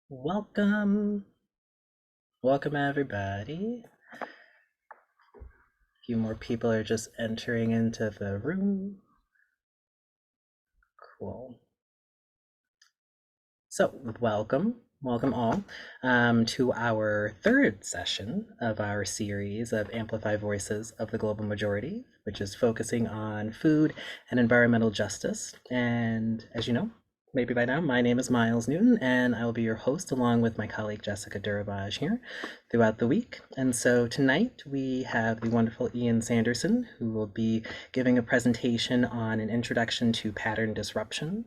Welcome. Welcome, everybody. A few more people are just entering into the room. Cool. So, welcome all to our third session of our series of Amplify Voices of the Global Majority, which is focusing on food and environmental justice. And as you know, maybe by now, my name is Miles Newton, and I will be your host along with my colleague Jessica Durabaj here throughout the week. And so tonight we have the wonderful Ian Sanderson, who will be giving a presentation on an introduction to pattern disruption.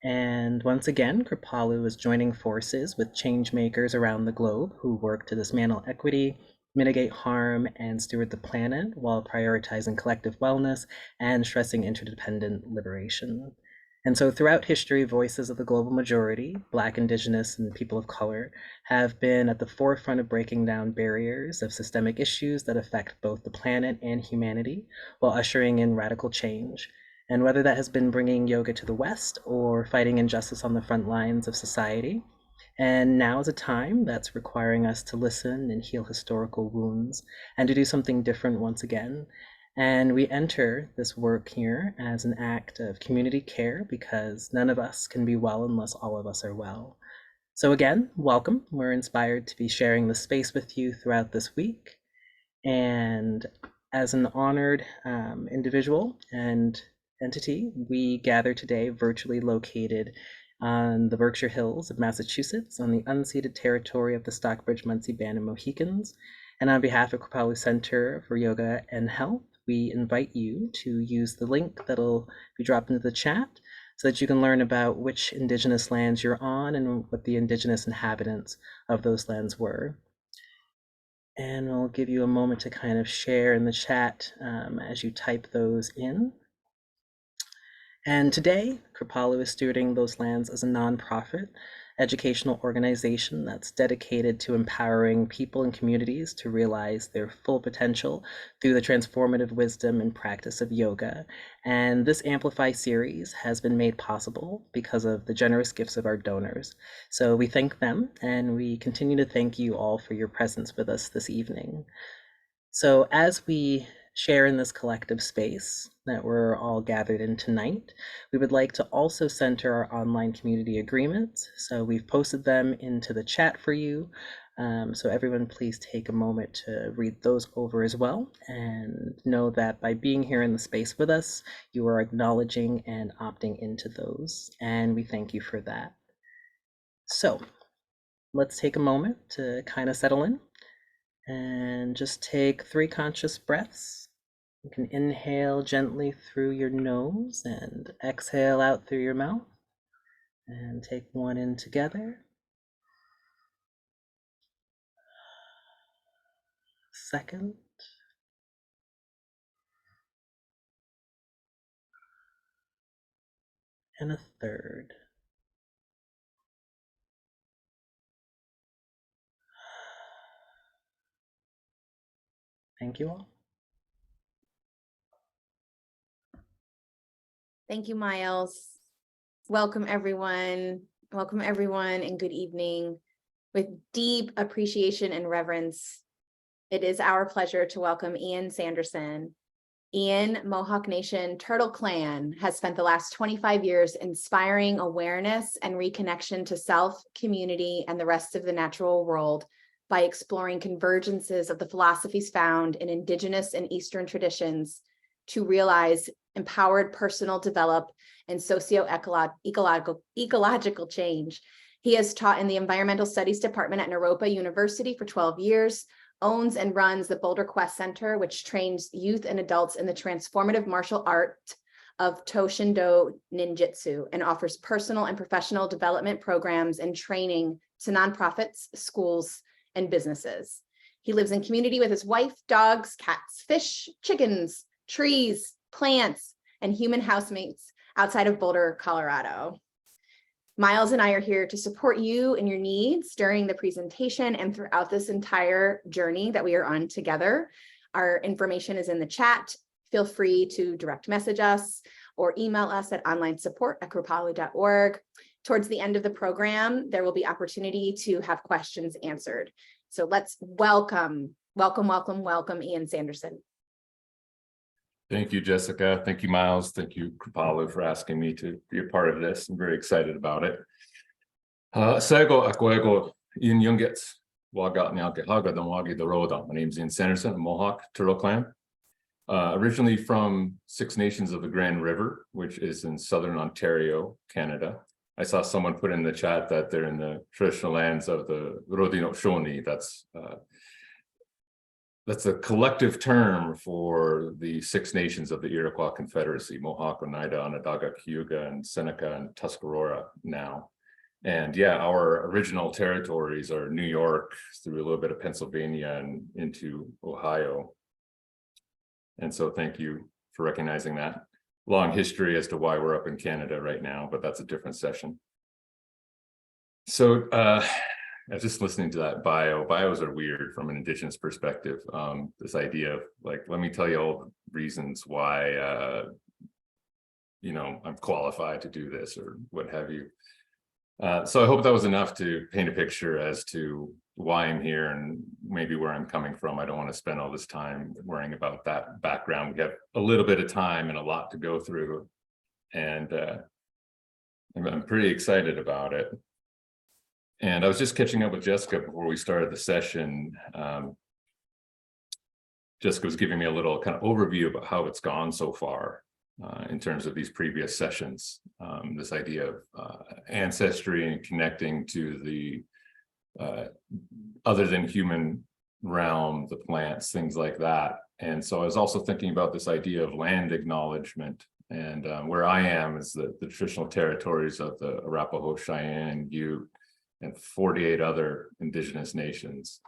And once again, Kripalu is joining forces with change makers around the globe who work to dismantle equity, mitigate harm, and steward the planet while prioritizing collective wellness and stressing interdependent liberation. And so throughout history, voices of the global majority, Black, Indigenous, and people of color, have been at the forefront of breaking down barriers of systemic issues that affect both the planet and humanity while ushering in radical change. And whether that has been bringing yoga to the West or fighting injustice on the front lines of society, and now is a time that's requiring us to listen and heal historical wounds and to do something different once again. And we enter this work here as an act of community care because none of us can be well unless all of us are well. So again, welcome. We're inspired to be sharing the space with you throughout this week. And as an honored individual and entity, we gather today virtually located on the Berkshire Hills of Massachusetts on the unceded territory of the Stockbridge-Munsee Band of Mohicans. And on behalf of Kripalu Center for Yoga and Health, we invite you to use the link that'll be dropped into the chat so that you can learn about which Indigenous lands you're on and what the Indigenous inhabitants of those lands were. And we'll give you a moment to kind of share in the chat as you type those in. And today, Kripalu is stewarding those lands as a nonprofit educational organization that's dedicated to empowering people and communities to realize their full potential through the transformative wisdom and practice of yoga. And this Amplify series has been made possible because of the generous gifts of our donors. So we thank them, and we continue to thank you all for your presence with us this evening. So as we share in this collective space that we're all gathered in tonight, we would like to also center our online community agreements. So we've posted them into the chat for you. So everyone please take a moment to read those over as well and know that by being here in the space with us, you are acknowledging and opting into those. And we thank you for that. So let's take a moment to kind of settle in and just take 3 conscious breaths. You can inhale gently through your nose and exhale out through your mouth. And take 1 in together. Second. And a third. Thank you all. Thank you, Miles. Welcome, everyone. Welcome, everyone, and good evening. With deep appreciation and reverence, it is our pleasure to welcome Ian Sanderson. Ian, Mohawk Nation Turtle Clan, has spent the last 25 years inspiring awareness and reconnection to self, community, and the rest of the natural world by exploring convergences of the philosophies found in Indigenous and Eastern traditions to realize empowered personal development and socio-ecological change. He has taught in the Environmental Studies Department at Naropa University for 12 years, owns and runs the Boulder Quest Center, which trains youth and adults in the transformative martial art of Toshindo Ninjutsu, and offers personal and professional development programs and training to nonprofits, schools, and businesses. He lives in community with his wife, dogs, cats, fish, chickens, trees, plants, and human housemates outside of Boulder, Colorado. Miles and I are here to support you in your needs during the presentation and throughout this entire journey that we are on together. Our information is in the chat. Feel free to direct message us or email us at onlinesupport@kripalu.org. Towards the end of the program, there will be opportunity to have questions answered. So let's welcome Ian Sanderson. Thank you, Jessica. Thank you, Miles. Thank you, Kripalu, for asking me to be a part of this. I'm very excited about it. Sego akwego in Yungets, Wagat Nyalke Haga Wagi the Roda. My name is Ian Sanderson, a Mohawk Turtle Clan. Originally from Six Nations of the Grand River, which is in southern Ontario, Canada. I saw someone put in the chat that they're in the traditional lands of the Rodino Shoni. That's a collective term for the Six Nations of the Iroquois Confederacy: Mohawk, Oneida, Onondaga, Cayuga, and Seneca, and Tuscarora now. And yeah, our original territories are New York through a little bit of Pennsylvania and into Ohio. And so thank you for recognizing that. Long history as to why we're up in Canada right now, but that's a different session. So I was just listening to that bios are weird from an Indigenous perspective. This idea of like, let me tell you all the reasons why I'm qualified to do this or what have you. So I hope that was enough to paint a picture as to why I'm here and maybe where I'm coming from. I don't want to spend all this time worrying about that background. We have a little bit of time and a lot to go through, and I'm pretty excited about it. And I was just catching up with Jessica before we started the session. Jessica was giving me a little kind of overview about how it's gone so far in terms of these previous sessions. This idea of ancestry and connecting to the other than human realm, the plants, things like that. And so I was also thinking about this idea of land acknowledgement. And where I am is the traditional territories of the Arapaho, Cheyenne, Ute, and 48 other Indigenous nations.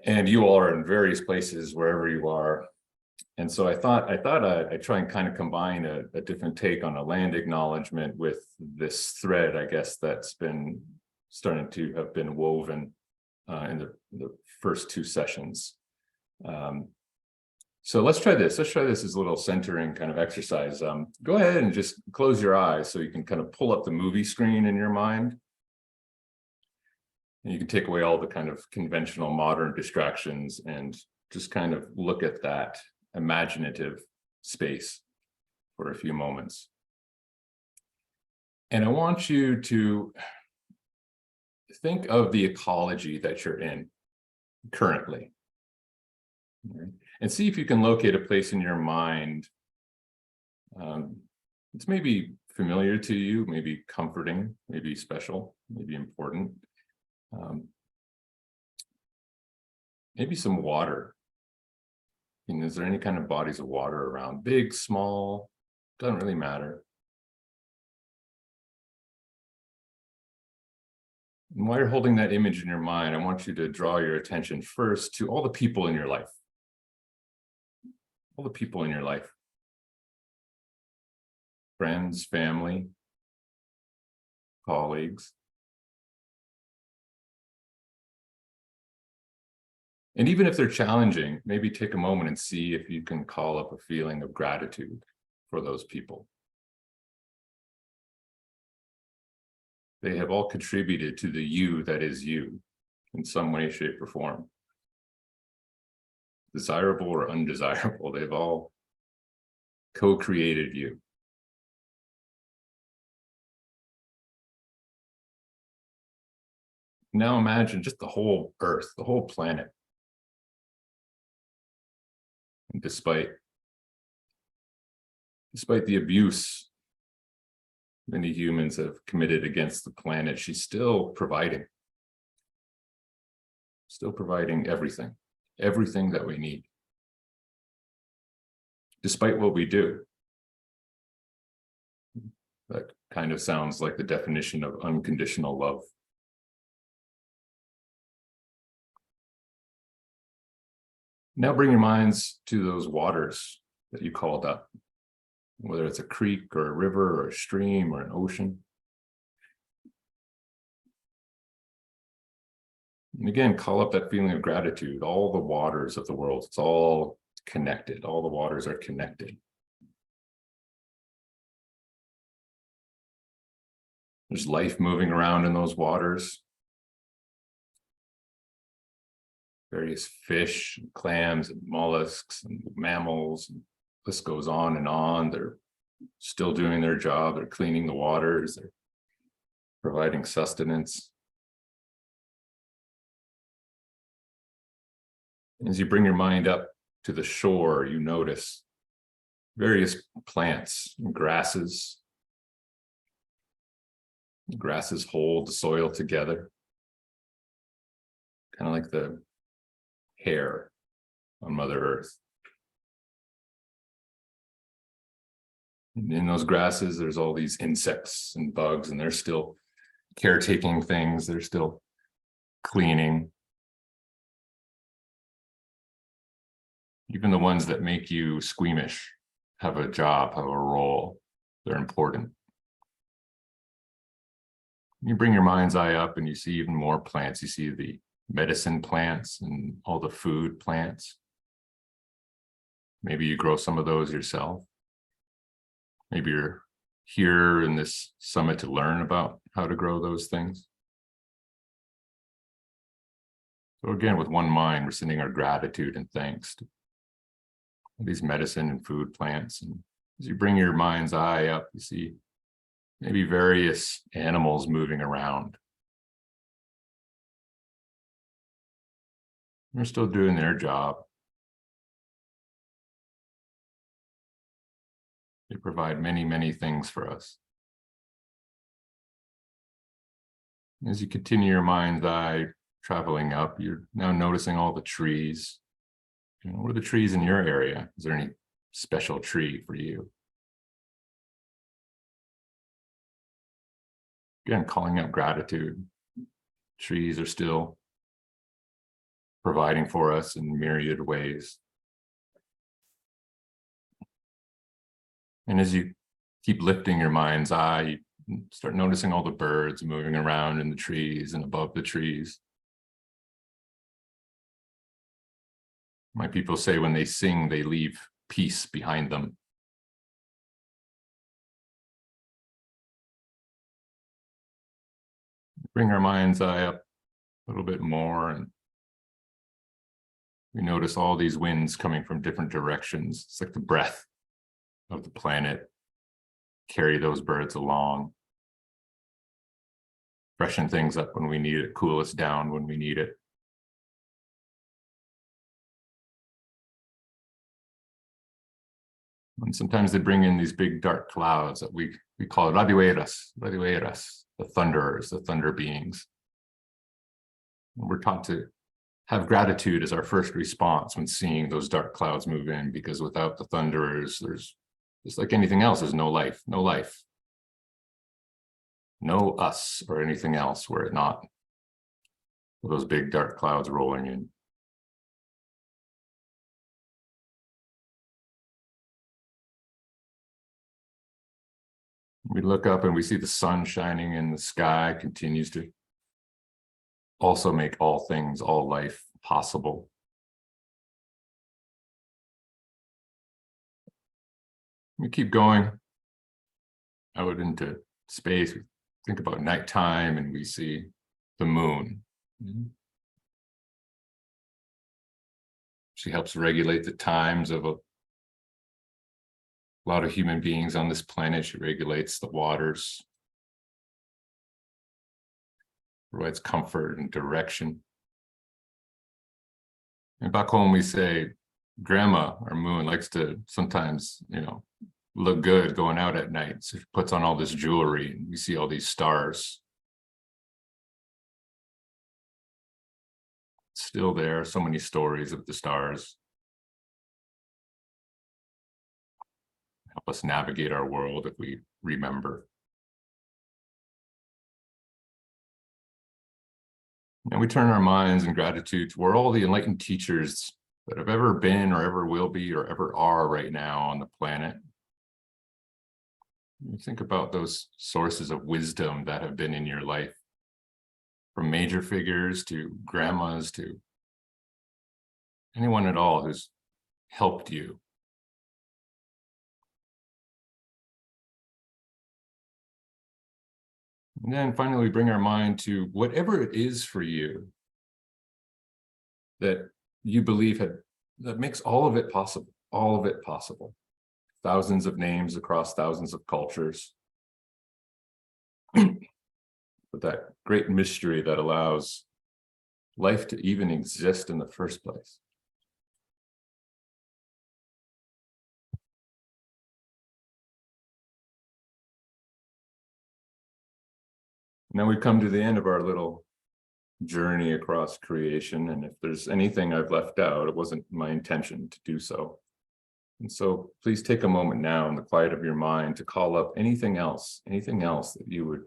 And you all are in various places wherever you are. And so I thought I'd try and kind of combine a different take on a land acknowledgement with this thread, I guess, that's been starting to have been woven in the first two sessions. So let's try this. Let's try this as a little centering kind of exercise. Go ahead and just close your eyes so you can kind of pull up the movie screen in your mind. And you can take away all the kind of conventional modern distractions and just kind of look at that imaginative space for a few moments. And I want you to think of the ecology that you're in currently. And see if you can locate a place in your mind it's maybe familiar to you, maybe comforting, maybe special, maybe important. Maybe some water. Is there any kind of bodies of water around? Big, small, doesn't really matter. And while you're holding that image in your mind, I want you to draw your attention first to all the people in your life. All the people in your life. Friends, family, colleagues. And even if they're challenging, maybe take a moment and see if you can call up a feeling of gratitude for those people. They have all contributed to the you that is you in some way, shape, or form. Desirable or undesirable, they've all co-created you. Now imagine just the whole earth, the whole planet. And despite the abuse many humans have committed against the planet, she's still providing everything that we need. Despite what we do. That kind of sounds like the definition of unconditional love. Now bring your minds to those waters that you called up, whether it's a creek or a river or a stream or an ocean. And again, call up that feeling of gratitude, all the waters of the world. It's all connected. All the waters are connected. There's life moving around in those waters. Various fish, and clams, and mollusks, and mammals. And this goes on and on. They're still doing their job. They're cleaning the waters. They're providing sustenance. As you bring your mind up to the shore, you notice various plants and grasses. Grasses hold the soil together, kind of like the hair on Mother Earth. And in those grasses, there's all these insects and bugs, and they're still caretaking things. They're still cleaning. Even the ones that make you squeamish have a job, have a role. They're important. You bring your mind's eye up and you see even more plants. You see the medicine plants and all the food plants. Maybe you grow some of those yourself. Maybe you're here in this summit to learn about how to grow those things. So again, with one mind, we're sending our gratitude and thanks to these medicine and food plants. And as you bring your mind's eye up, you see maybe various animals moving around. They're still doing their job. They provide many, many things for us. As you continue your mind's eye traveling up, you're now noticing all the trees. What are the trees in your area? Is there any special tree for you? Again, calling up gratitude. Trees are still providing for us in myriad ways. And as you keep lifting your mind's eye, you start noticing all the birds moving around in the trees and above the trees. My people say when they sing, they leave peace behind them. Bring our mind's eye up a little bit more, and we notice all these winds coming from different directions. It's like the breath of the planet carry those birds along, freshen things up when we need it, cool us down when we need it. And sometimes they bring in these big dark clouds that we call radiueras, the thunderers, the thunder beings. And we're taught to have gratitude as our first response when seeing those dark clouds move in, because without the thunderers, there's just like anything else, there's no life, no us or anything else were it not for those big dark clouds rolling in. We look up and we see the sun shining in the sky continues to also make all things, all life possible. We keep going out into space. We think about nighttime and we see the moon. She helps regulate the times of a lot of human beings on this planet. She regulates the waters, provides comfort and direction. And back home we say, Grandma, our moon, likes to sometimes, look good going out at night. So she puts on all this jewelry and we see all these stars. Still there, so many stories of the stars. Help us navigate our world if we remember. And we turn our minds in gratitude toward all the enlightened teachers that have ever been or ever will be or ever are right now on the planet. You think about those sources of wisdom that have been in your life, from major figures to grandmas to anyone at all who's helped you. And then finally, we bring our mind to whatever it is for you that you believe that makes all of it possible, all of it possible. Thousands of names across thousands of cultures. But that great mystery that allows life to even exist in the first place. Now we come to the end of our little journey across creation. And if there's anything I've left out, it wasn't my intention to do so. And so please take a moment now in the quiet of your mind to call up anything else that you would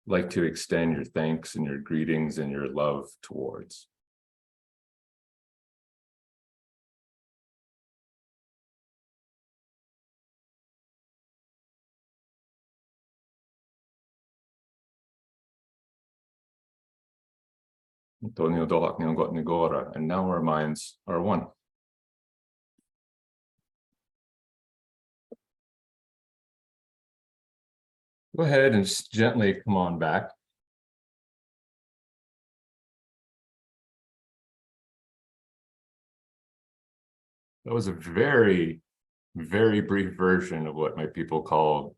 like to extend your thanks and your greetings and your love towards. And now our minds are one. Go ahead and just gently come on back. That was a very, very brief version of what my people call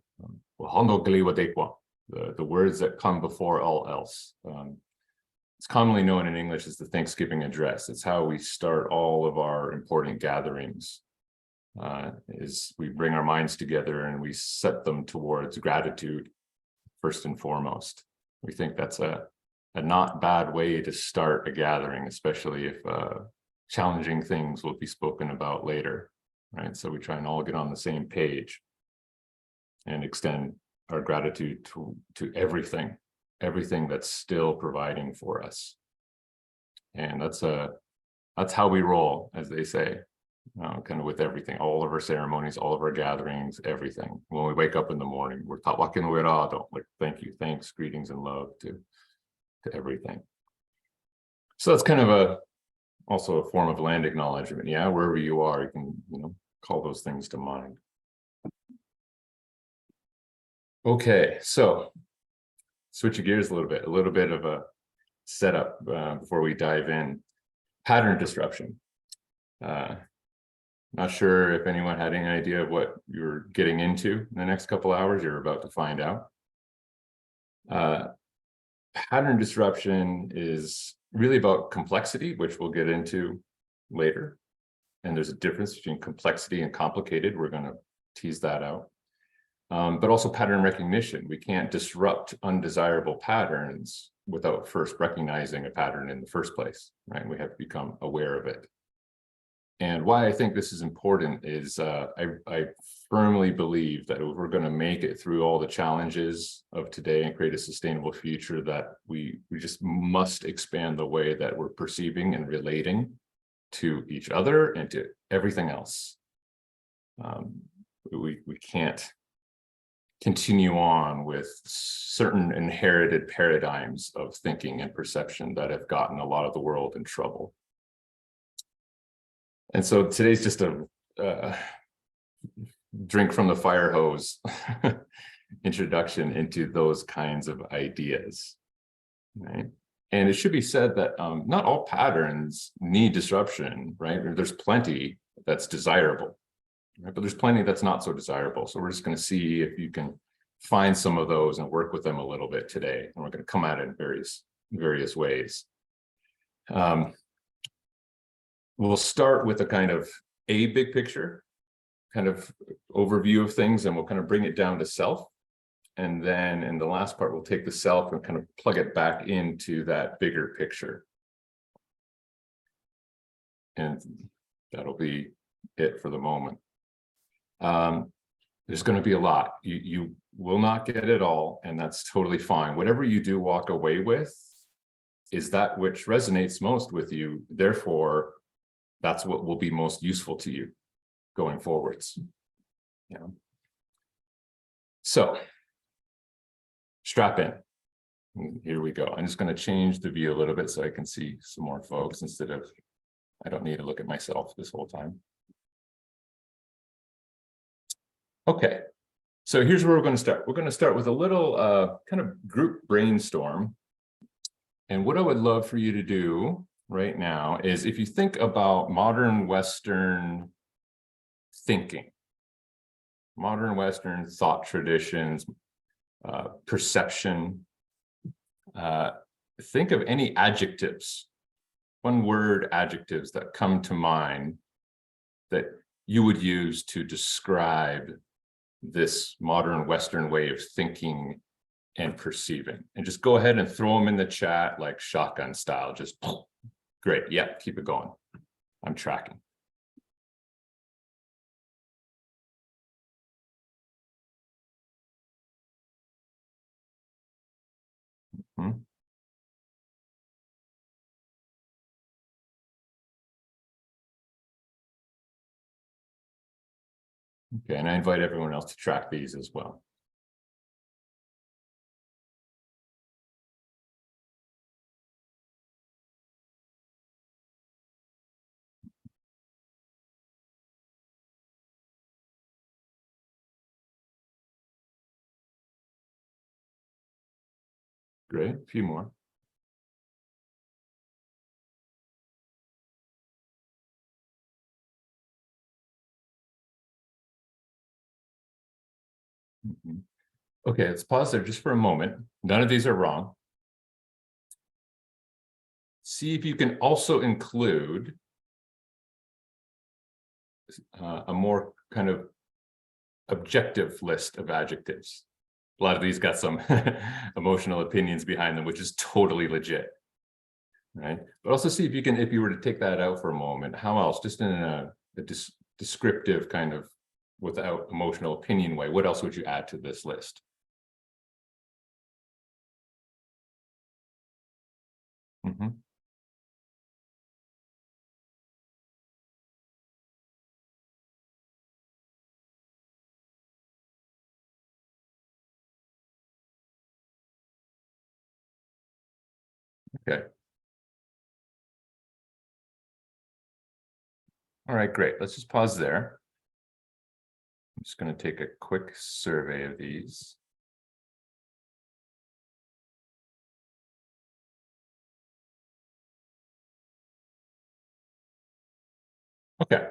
the words that come before all else. It's commonly known in English as the Thanksgiving address. It's how we start all of our important gatherings. Is we bring our minds together and we set them towards gratitude first and foremost. We think that's a not bad way to start a gathering, especially if challenging things will be spoken about later, right? So we try and all get on the same page and extend our gratitude to everything that's still providing for us. And that's how we roll, as they say. Kind of with everything, all of our ceremonies, all of our gatherings, everything. When we wake up in the morning, we're like thank you, thanks, greetings, and love to everything. So that's kind of also a form of land acknowledgement. Yeah, wherever you are, you can call those things to mind. Okay, so switch gears a little bit of a setup before we dive in. Pattern disruption. Not sure if anyone had any idea of what you're getting into in the next couple hours. You're about to find out. Pattern disruption is really about complexity, which we'll get into later. And there's a difference between complexity and complicated. We're going to tease that out. But also pattern recognition. We can't disrupt undesirable patterns without first recognizing a pattern in the first place, right? We have to become aware of it. And why I think this is important is I firmly believe that if we're going to make it through all the challenges of today and create a sustainable future, that we just must expand the way that we're perceiving and relating to each other and to everything else. We can't continue on with certain inherited paradigms of thinking and perception that have gotten a lot of the world in trouble. And so today's just a drink from the fire hose introduction into those kinds of ideas, right? And it should be said that not all patterns need disruption, right? There's plenty that's desirable, right? But there's plenty that's not so desirable. So we're just going to see if you can find some of those and work with them a little bit today. And we're going to come at it in various ways. We'll start with a kind of a big picture, kind of overview of things, and we'll kind of bring it down to self. And then in the last part, we'll take the self and kind of plug it back into that bigger picture. And that'll be it for the moment. There's going to be a lot. You will not get it all, and that's totally fine. Whatever you do walk away with is that which resonates most with you. Therefore, that's what will be most useful to you going forwards. Yeah. So strap in. And here we go. I'm just going to change the view a little bit so I can see some more folks instead of, I don't need to look at myself this whole time. Okay. So here's where we're going to start. We're going to start with a little kind of group brainstorm. And what I would love for you to do right now is, if you think about modern Western thinking, modern Western thought traditions, perception, think of any adjectives, one word adjectives that come to mind that you would use to describe this modern Western way of thinking and perceiving. And just go ahead and throw them in the chat like shotgun style. Just great. Yeah, keep it going. I'm tracking. Hmm. Okay, and I invite everyone else to track these as well. Great, a few more. Mhm. Okay, let's pause there just for a moment. None of these are wrong. See if you can also include a more kind of objective list of adjectives. A lot of these got some emotional opinions behind them, which is totally legit, right? But also see if you can, if you were to take that out for a moment, how else, just in a descriptive kind of without emotional opinion way, what else would you add to this list? Mm-hmm. Okay. All right, great. Let's just pause there. I'm just going to take a quick survey of these. Okay.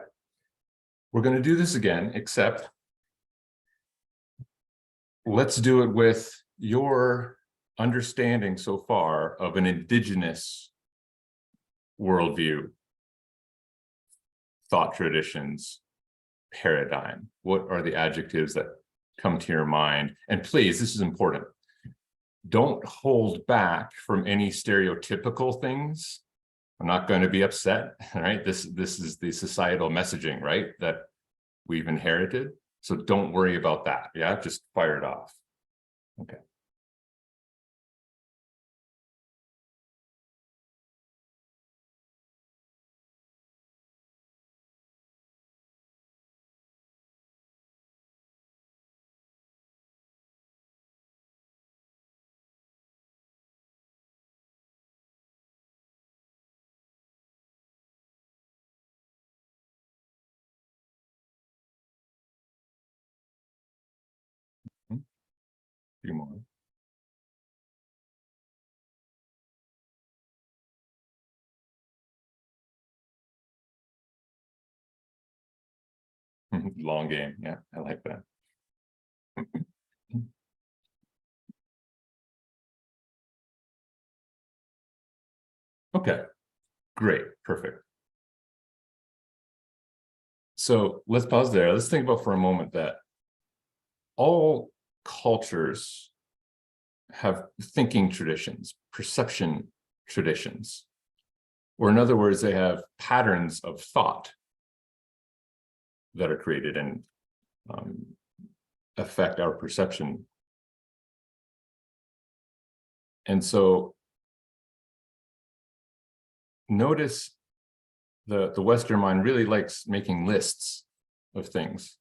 We're going to do this again, except let's do it with your understanding so far of an indigenous worldview, thought traditions, paradigm. What are the adjectives that come to your mind? And please, this is important. Don't hold back from any stereotypical things. I'm not going to be upset, right? This is the societal messaging, right, that we've inherited. So don't worry about that. Yeah, just fire it off. Okay. A few more. Long game. Yeah, I like that. Okay, great, perfect. So let's pause there. Let's think about for a moment that all cultures have thinking traditions, perception traditions, or in other words, they have patterns of thought that are created and affect our perception. And so notice the Western mind really likes making lists of things.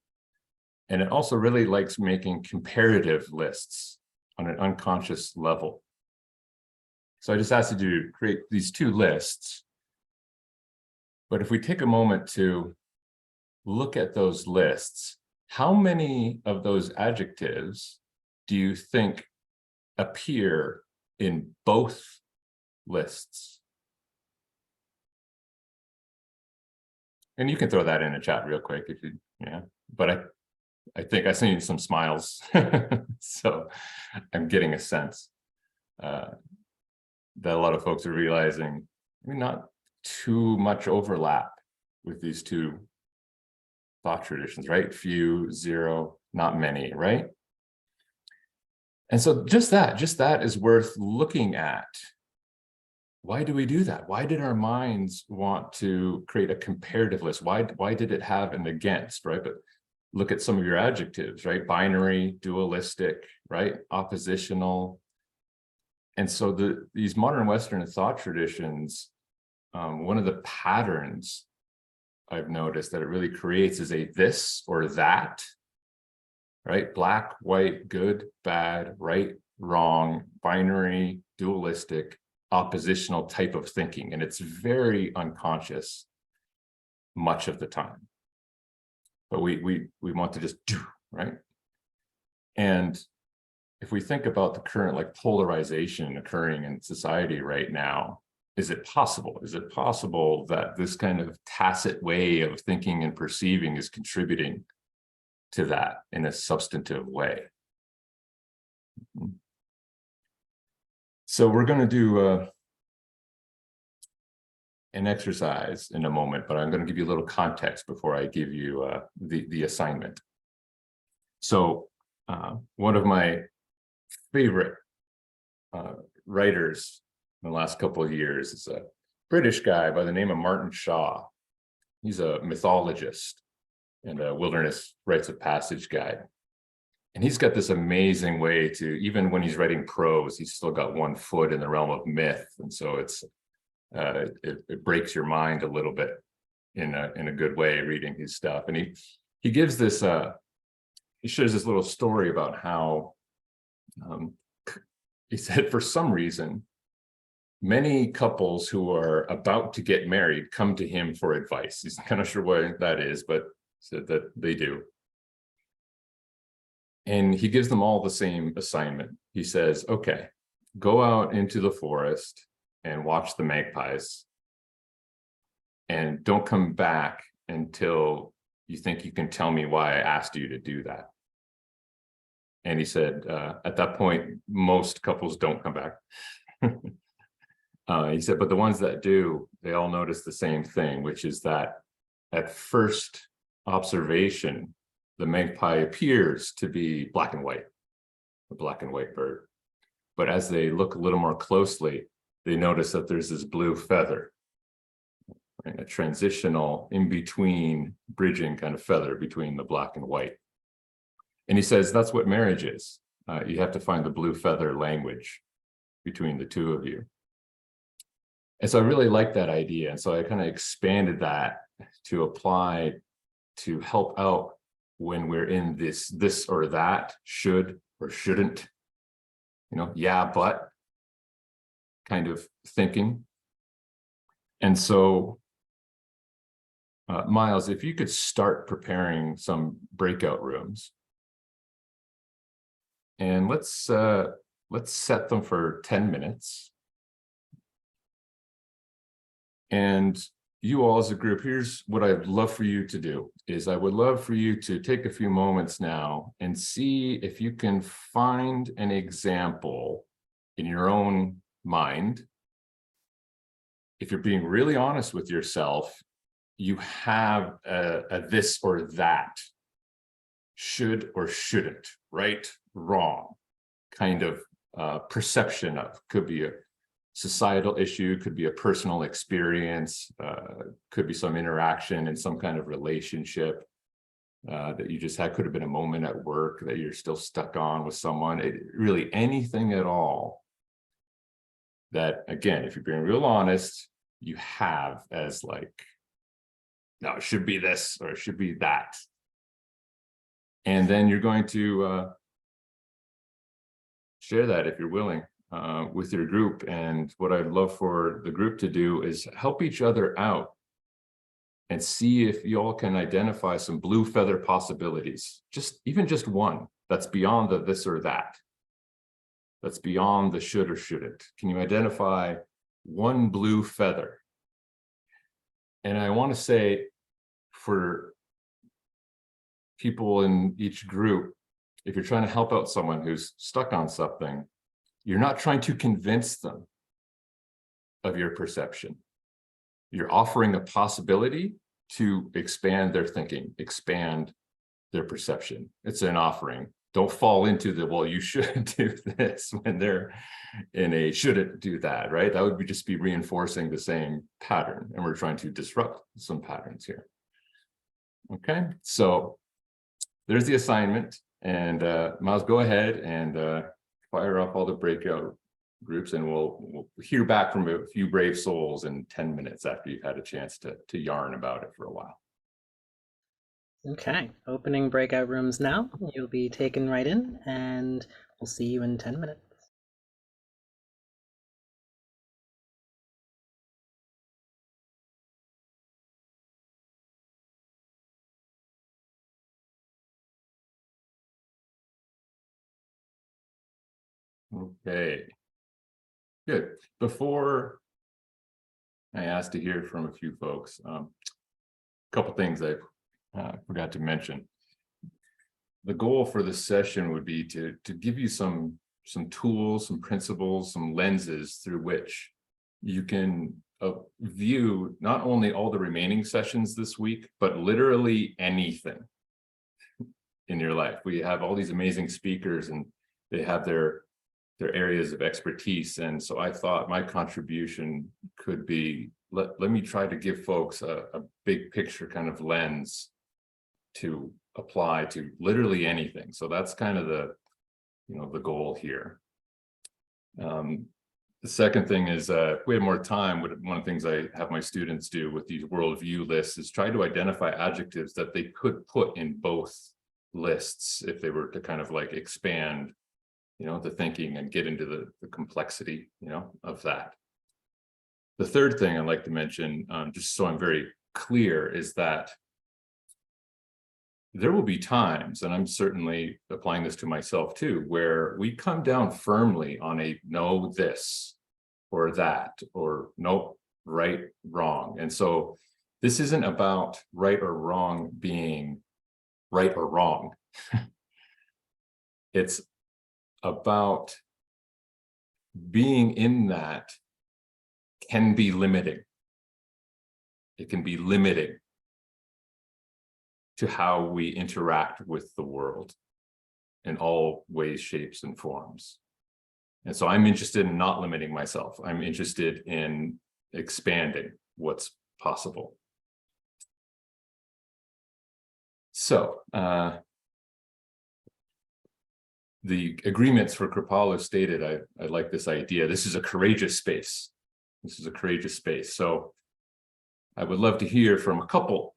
And it also really likes making comparative lists on an unconscious level. So I just asked you to create these two lists. But if we take a moment to look at those lists, how many of those adjectives do you think appear in both lists? And you can throw that in a chat real quick if you, yeah. But I think I see some smiles, so I'm getting a sense that a lot of folks are realizing not too much overlap with these two thought traditions, right? Few, zero, not many, right? And so just that is worth looking at. Why do we do that? Why did our minds want to create a comparative list? Why did it have an against, right? But look at some of your adjectives, right? Binary, dualistic, right? Oppositional. And so these modern Western thought traditions, one of the patterns I've noticed that it really creates is a this or that, right? Black, white, good, bad, right, wrong, binary, dualistic, oppositional type of thinking. And it's very unconscious much of the time. But we want to just do, right? And if we think about the current like polarization occurring in society right now, is it possible? Is it possible that this kind of tacit way of thinking and perceiving is contributing to that in a substantive way? So we're going to do an exercise in a moment, but I'm going to give you a little context before I give you the assignment. So one of my favorite writers in the last couple of years is a British guy by the name of Martin Shaw. He's a mythologist and a wilderness rites of passage guide. And he's got this amazing way to, even when he's writing prose, he's still got one foot in the realm of myth. And so it breaks your mind a little bit in a good way reading his stuff. And he gives this, he shares this little story about how he said for some reason, many couples who are about to get married come to him for advice. He's kind of sure what that is, but said that they do. And he gives them all the same assignment. He says, okay, go out into the forest and watch the magpies. And don't come back until you think you can tell me why I asked you to do that. And he said, at that point, most couples don't come back. He said, but the ones that do, they all notice the same thing, which is that at first observation, the magpie appears to be black and white, a black and white bird. But as they look a little more closely, they notice that there's this blue feather, right? A transitional in-between bridging kind of feather between the black and white. And he says, that's what marriage is. You have to find the blue feather language between the two of you. And so I really like that idea. And so I kind of expanded that to apply to help out when we're in this or that, should or shouldn't, yeah, but kind of thinking. And so, Miles, if you could start preparing some breakout rooms, and let's set them for 10 minutes. And you all as a group, here's what I'd love for you to do is I would love for you to take a few moments now and see if you can find an example in your own mind. If you're being really honest with yourself, you have a this or that, should or shouldn't, right, wrong, kind of perception of, could be a societal issue, could be a personal experience, could be some interaction in some kind of relationship that you just had, could have been a moment at work that you're still stuck on with someone, really anything at all that, again, if you're being real honest, you have as like, no, it should be this or it should be that. And then you're going to share that if you're willing with your group. And what I'd love for the group to do is help each other out and see if you all can identify some blue feather possibilities, even just one that's beyond the this or that, that's beyond the should or shouldn't. Can you identify one blue feather? And I want to say, for people in each group, if you're trying to help out someone who's stuck on something, you're not trying to convince them of your perception. You're offering a possibility to expand their thinking, expand their perception. It's an offering. Don't fall into the, well, you should do this, when they're in a shouldn't do that, right? That would just be reinforcing the same pattern, and we're trying to disrupt some patterns here. Okay, so there's the assignment, and Miles, go ahead and fire off all the breakout groups, and we'll hear back from a few brave souls in 10 minutes after you've had a chance to yarn about it for a while. Okay, opening breakout rooms now. You'll be taken right in, and we'll see you in 10 minutes. Okay, good. Before I asked to hear from a few folks, a couple things I forgot to mention. The goal for this session would be to give you some tools, some principles, some lenses through which you can view not only all the remaining sessions this week, but literally anything in your life. We have all these amazing speakers, and they have their areas of expertise. And so I thought my contribution could be, let me try to give folks a big picture kind of lens to apply to literally anything. So that's kind of the goal here. The second thing is, if we have more time, one of the things I have my students do with these worldview lists is try to identify adjectives that they could put in both lists if they were to kind of like expand the thinking and get into the complexity of that. The third thing I'd like to mention, just so I'm very clear, is that there will be times, and I'm certainly applying this to myself too, where we come down firmly on a no this or that, or nope, right, wrong. And so this isn't about right or wrong being right or wrong. It's about being in that can be limiting. It can be limiting to how we interact with the world in all ways, shapes, and forms. And so I'm interested in not limiting myself. I'm interested in expanding what's possible. So the agreements for Kripalu stated, I like this idea. This is a courageous space. This is a courageous space. So I would love to hear from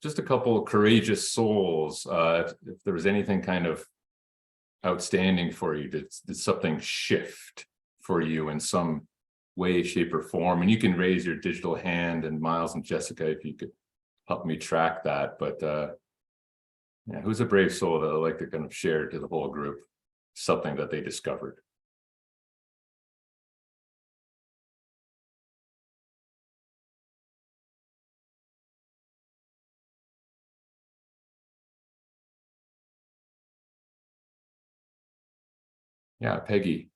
just a couple of courageous souls. If there was anything kind of outstanding for you, did something shift for you in some way, shape, or form? And you can raise your digital hand, and Miles and Jessica, if you could help me track that. But yeah, who's a brave soul that I'd like to kind of share to the whole group something that they discovered? Yeah, Peggy.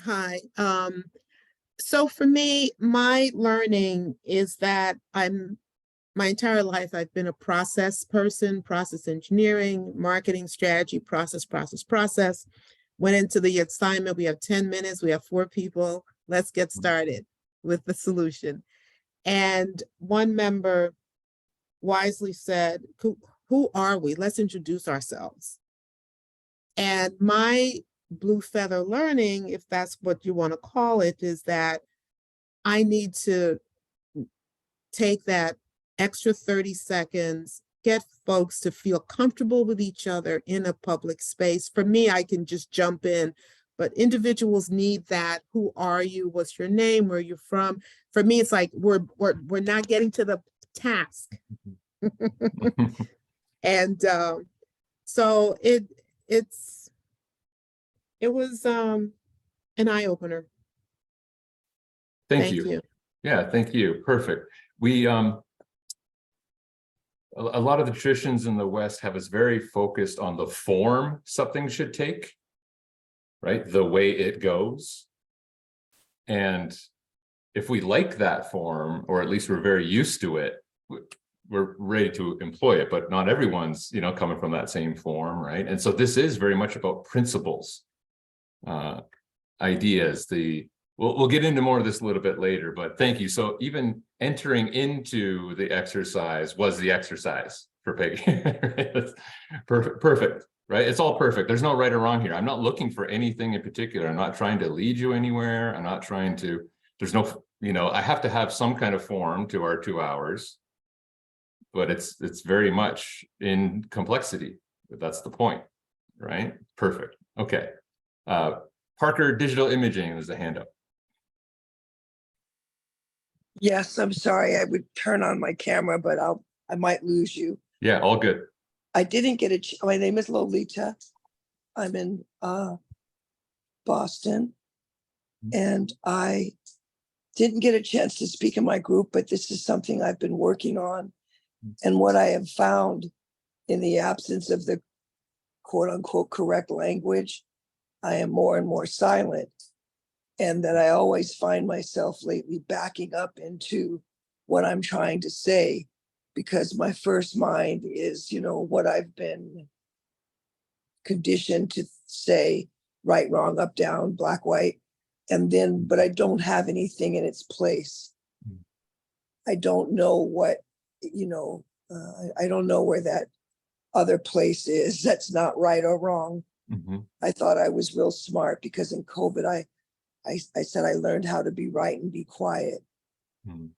Hi. So for me, my learning is that my entire life, I've been a process person, process engineering, marketing strategy, process. Went into the assignment. We have 10 minutes. We have 4 people. Let's get started with the solution. And one member wisely said, who are we? Let's introduce ourselves. And my blue feather learning, if that's what you want to call it, is that I need to take that extra 30 seconds, get folks to feel comfortable with each other in a public space. For me, I can just jump in but individuals need that. Who are you? What's your name? Where you're from? For me, it's like we're not getting to the task. And so it was an eye-opener. Thank you. Yeah, thank you. Perfect. We a lot of the traditions in the West have us very focused on the form something should take, right? The way it goes. And if we like that form, or at least we're very used to it, we're ready to employ it, but not everyone's, coming from that same form, right? And so this is very much about principles, ideas. We'll get into more of this a little bit later, but thank you. So even entering into the exercise was the exercise for Peggy. Perfect, right? It's all perfect. There's no right or wrong here. I'm not looking for anything in particular. I'm not trying to lead you anywhere. I'm not trying to, there's no, I have to have some kind of form to our 2 hours, but it's very much in complexity. That's the point, right? Perfect. Okay. Parker Digital Imaging, there's a hand up. Yes, I'm sorry. I would turn on my camera, but I might lose you. Yeah, all good. I didn't get my name is Lolita. I'm in Boston, and I didn't get a chance to speak in my group, but this is something I've been working on. And what I have found in the absence of the quote unquote correct language, I am more and more silent. And that I always find myself lately backing up into what I'm trying to say, because my first mind is, what I've been conditioned to say, right, wrong, up, down, black, white. And then, but I don't have anything in its place. I don't know what, I don't know where that other place is that's not right or wrong. Mm-hmm. I thought I was real smart because in COVID, I said I learned how to be right and be quiet.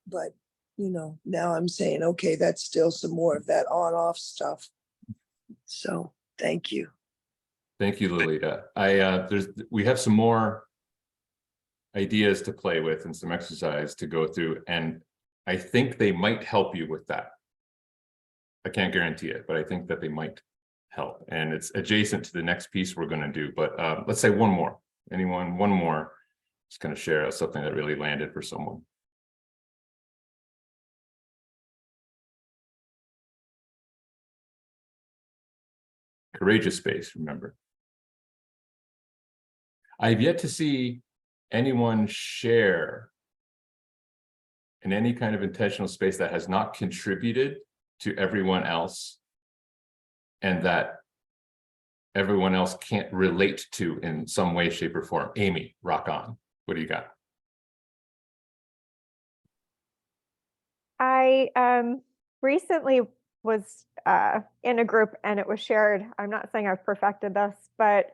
But, now I'm saying, okay, that's still some more of that on-off stuff. So thank you. Thank you, Lolita. We have some more ideas to play with and some exercise to go through, and I think they might help you with that. I can't guarantee it, but I think that they might help, and it's adjacent to the next piece we're going to do. But let's say one more. Anyone? One more. Just going to share something that really landed for someone. Courageous space, remember. I've yet to see anyone share in any kind of intentional space that has not contributed to everyone else and that everyone else can't relate to in some way, shape, or form. Amy, rock on. What do you got? I recently was in a group and it was shared. I'm not saying I've perfected this, and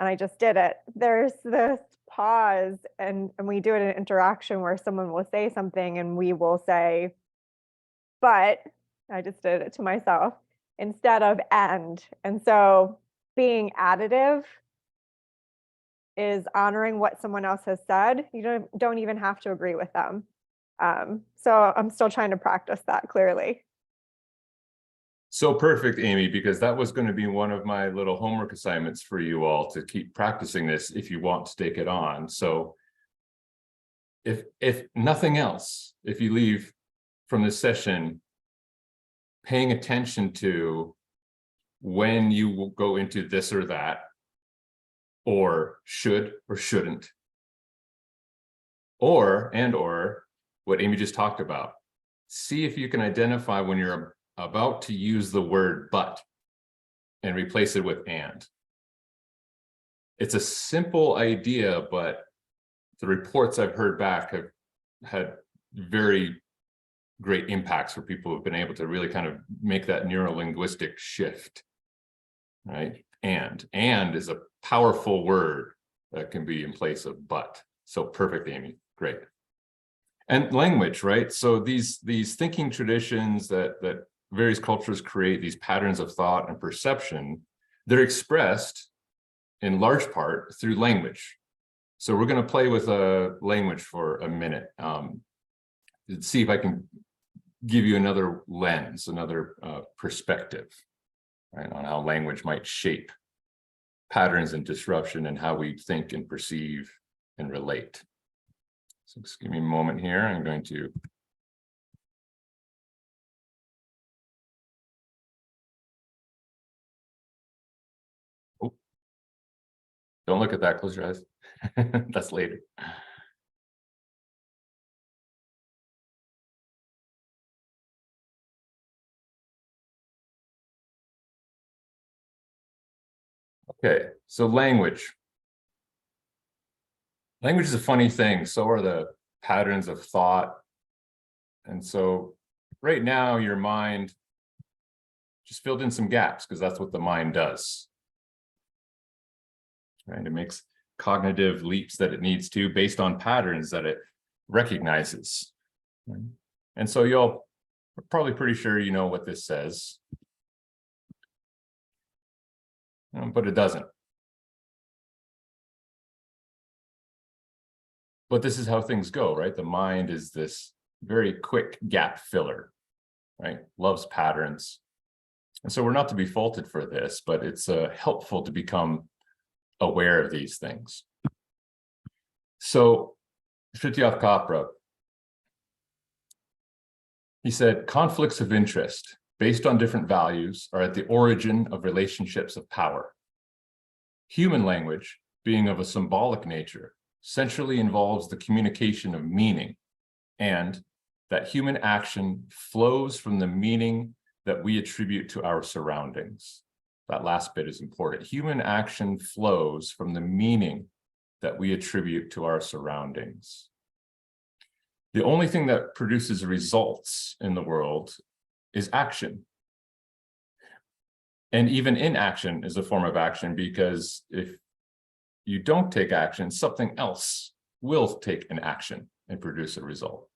I just did it. There's this pause and we do it in interaction where someone will say something and we will say, but I just did it to myself instead of and. And so being additive is honoring what someone else has said. You don't even have to agree with them. So I'm still trying to practice that clearly. So perfect, Amy, because that was going to be one of my little homework assignments for you all to keep practicing this if you want to take it on. So if nothing else, if you leave from this session paying attention to when you will go into this or that, or should or shouldn't, or what Amy just talked about. See if you can identify when you're about to use the word but and replace it with and. It's a simple idea, but the reports I've heard back have had very great impacts for people who've been able to really kind of make that neuro-linguistic shift, right? And is a powerful word that can be in place of but. So perfect, Amy, great. And language, right? So these thinking traditions that various cultures create, these patterns of thought and perception, they're expressed in large part through language. So we're going to play with a language for a minute. Let's see if I can give you another lens, another perspective, right, on how language might shape patterns and disruption and how we think and perceive and relate. So just give me a moment here. I'm going to don't look at that, close your eyes. That's later. Okay, so language. Language is a funny thing. So are the patterns of thought. And so right now, your mind just filled in some gaps because that's what the mind does. Right? It makes cognitive leaps that it needs to based on patterns that it recognizes. Right? And so you're probably pretty sure you know what this says. But it doesn't. But this is how things go, right? The mind is this very quick gap filler, right? Loves patterns. And so we're not to be faulted for this, but it's helpful to become aware of these things. So Fritjof Capra, he said, conflicts of interest based on different values are at the origin of relationships of power. Human language, being of a symbolic nature, centrally involves the communication of meaning, and that human action flows from the meaning that we attribute to our surroundings. That last bit is important. Human action flows from the meaning that we attribute to our surroundings. The only thing that produces results in the world is action. And even inaction is a form of action, because if you don't take action, something else will take an action and produce a result.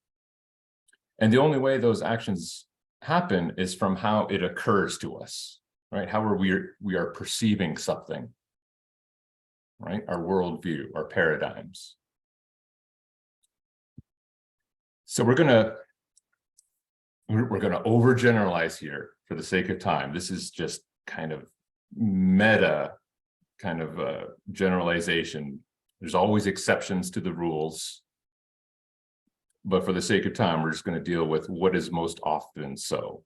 And the only way those actions happen is from how it occurs to us, right? How we are perceiving something, right? Our worldview, our paradigms. So we're gonna overgeneralize here for the sake of time. This is just kind of meta kind of generalization. There's always exceptions to the rules. But for the sake of time, we're just going to deal with what is most often so.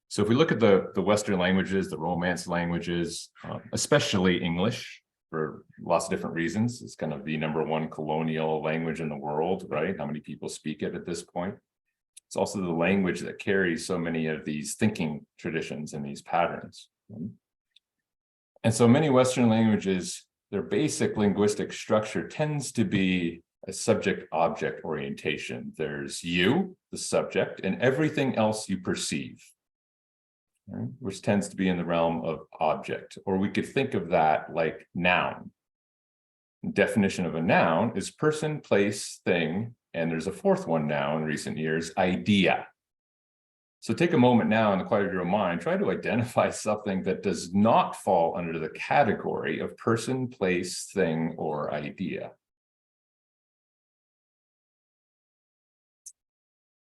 So if we look at the Western languages, the Romance languages, especially English, for lots of different reasons, it's kind of the #1 colonial language in the world, right? How many people speak it at this point? It's also the language that carries so many of these thinking traditions and these patterns. And so many Western languages, their basic linguistic structure tends to be a subject-object orientation. There's you, the subject, and everything else you perceive, right? Which tends to be in the realm of object, or we could think of that like noun. Definition of a noun is person, place, thing, and there's a fourth one now in recent years, idea. So take a moment now in the quiet of your mind, try to identify something that does not fall under the category of person, place, thing, or idea.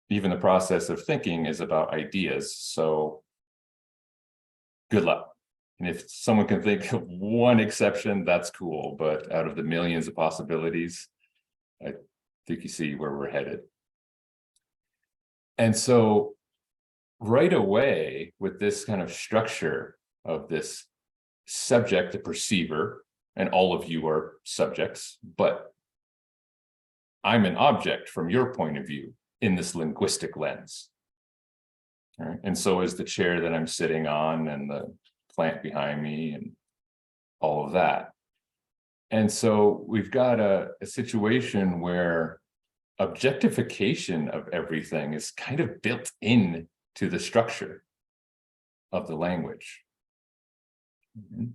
Even the process of thinking is about ideas, so good luck. And if someone can think of one exception, that's cool, but out of the millions of possibilities, I think you see where we're headed. And so right away, with this kind of structure of this subject, the perceiver, and all of you are subjects, but I'm an object from your point of view in this linguistic lens. All right? And so is the chair that I'm sitting on and the plant behind me and all of that. And so we've got a situation where objectification of everything is kind of built in to the structure of the language. Mm-hmm.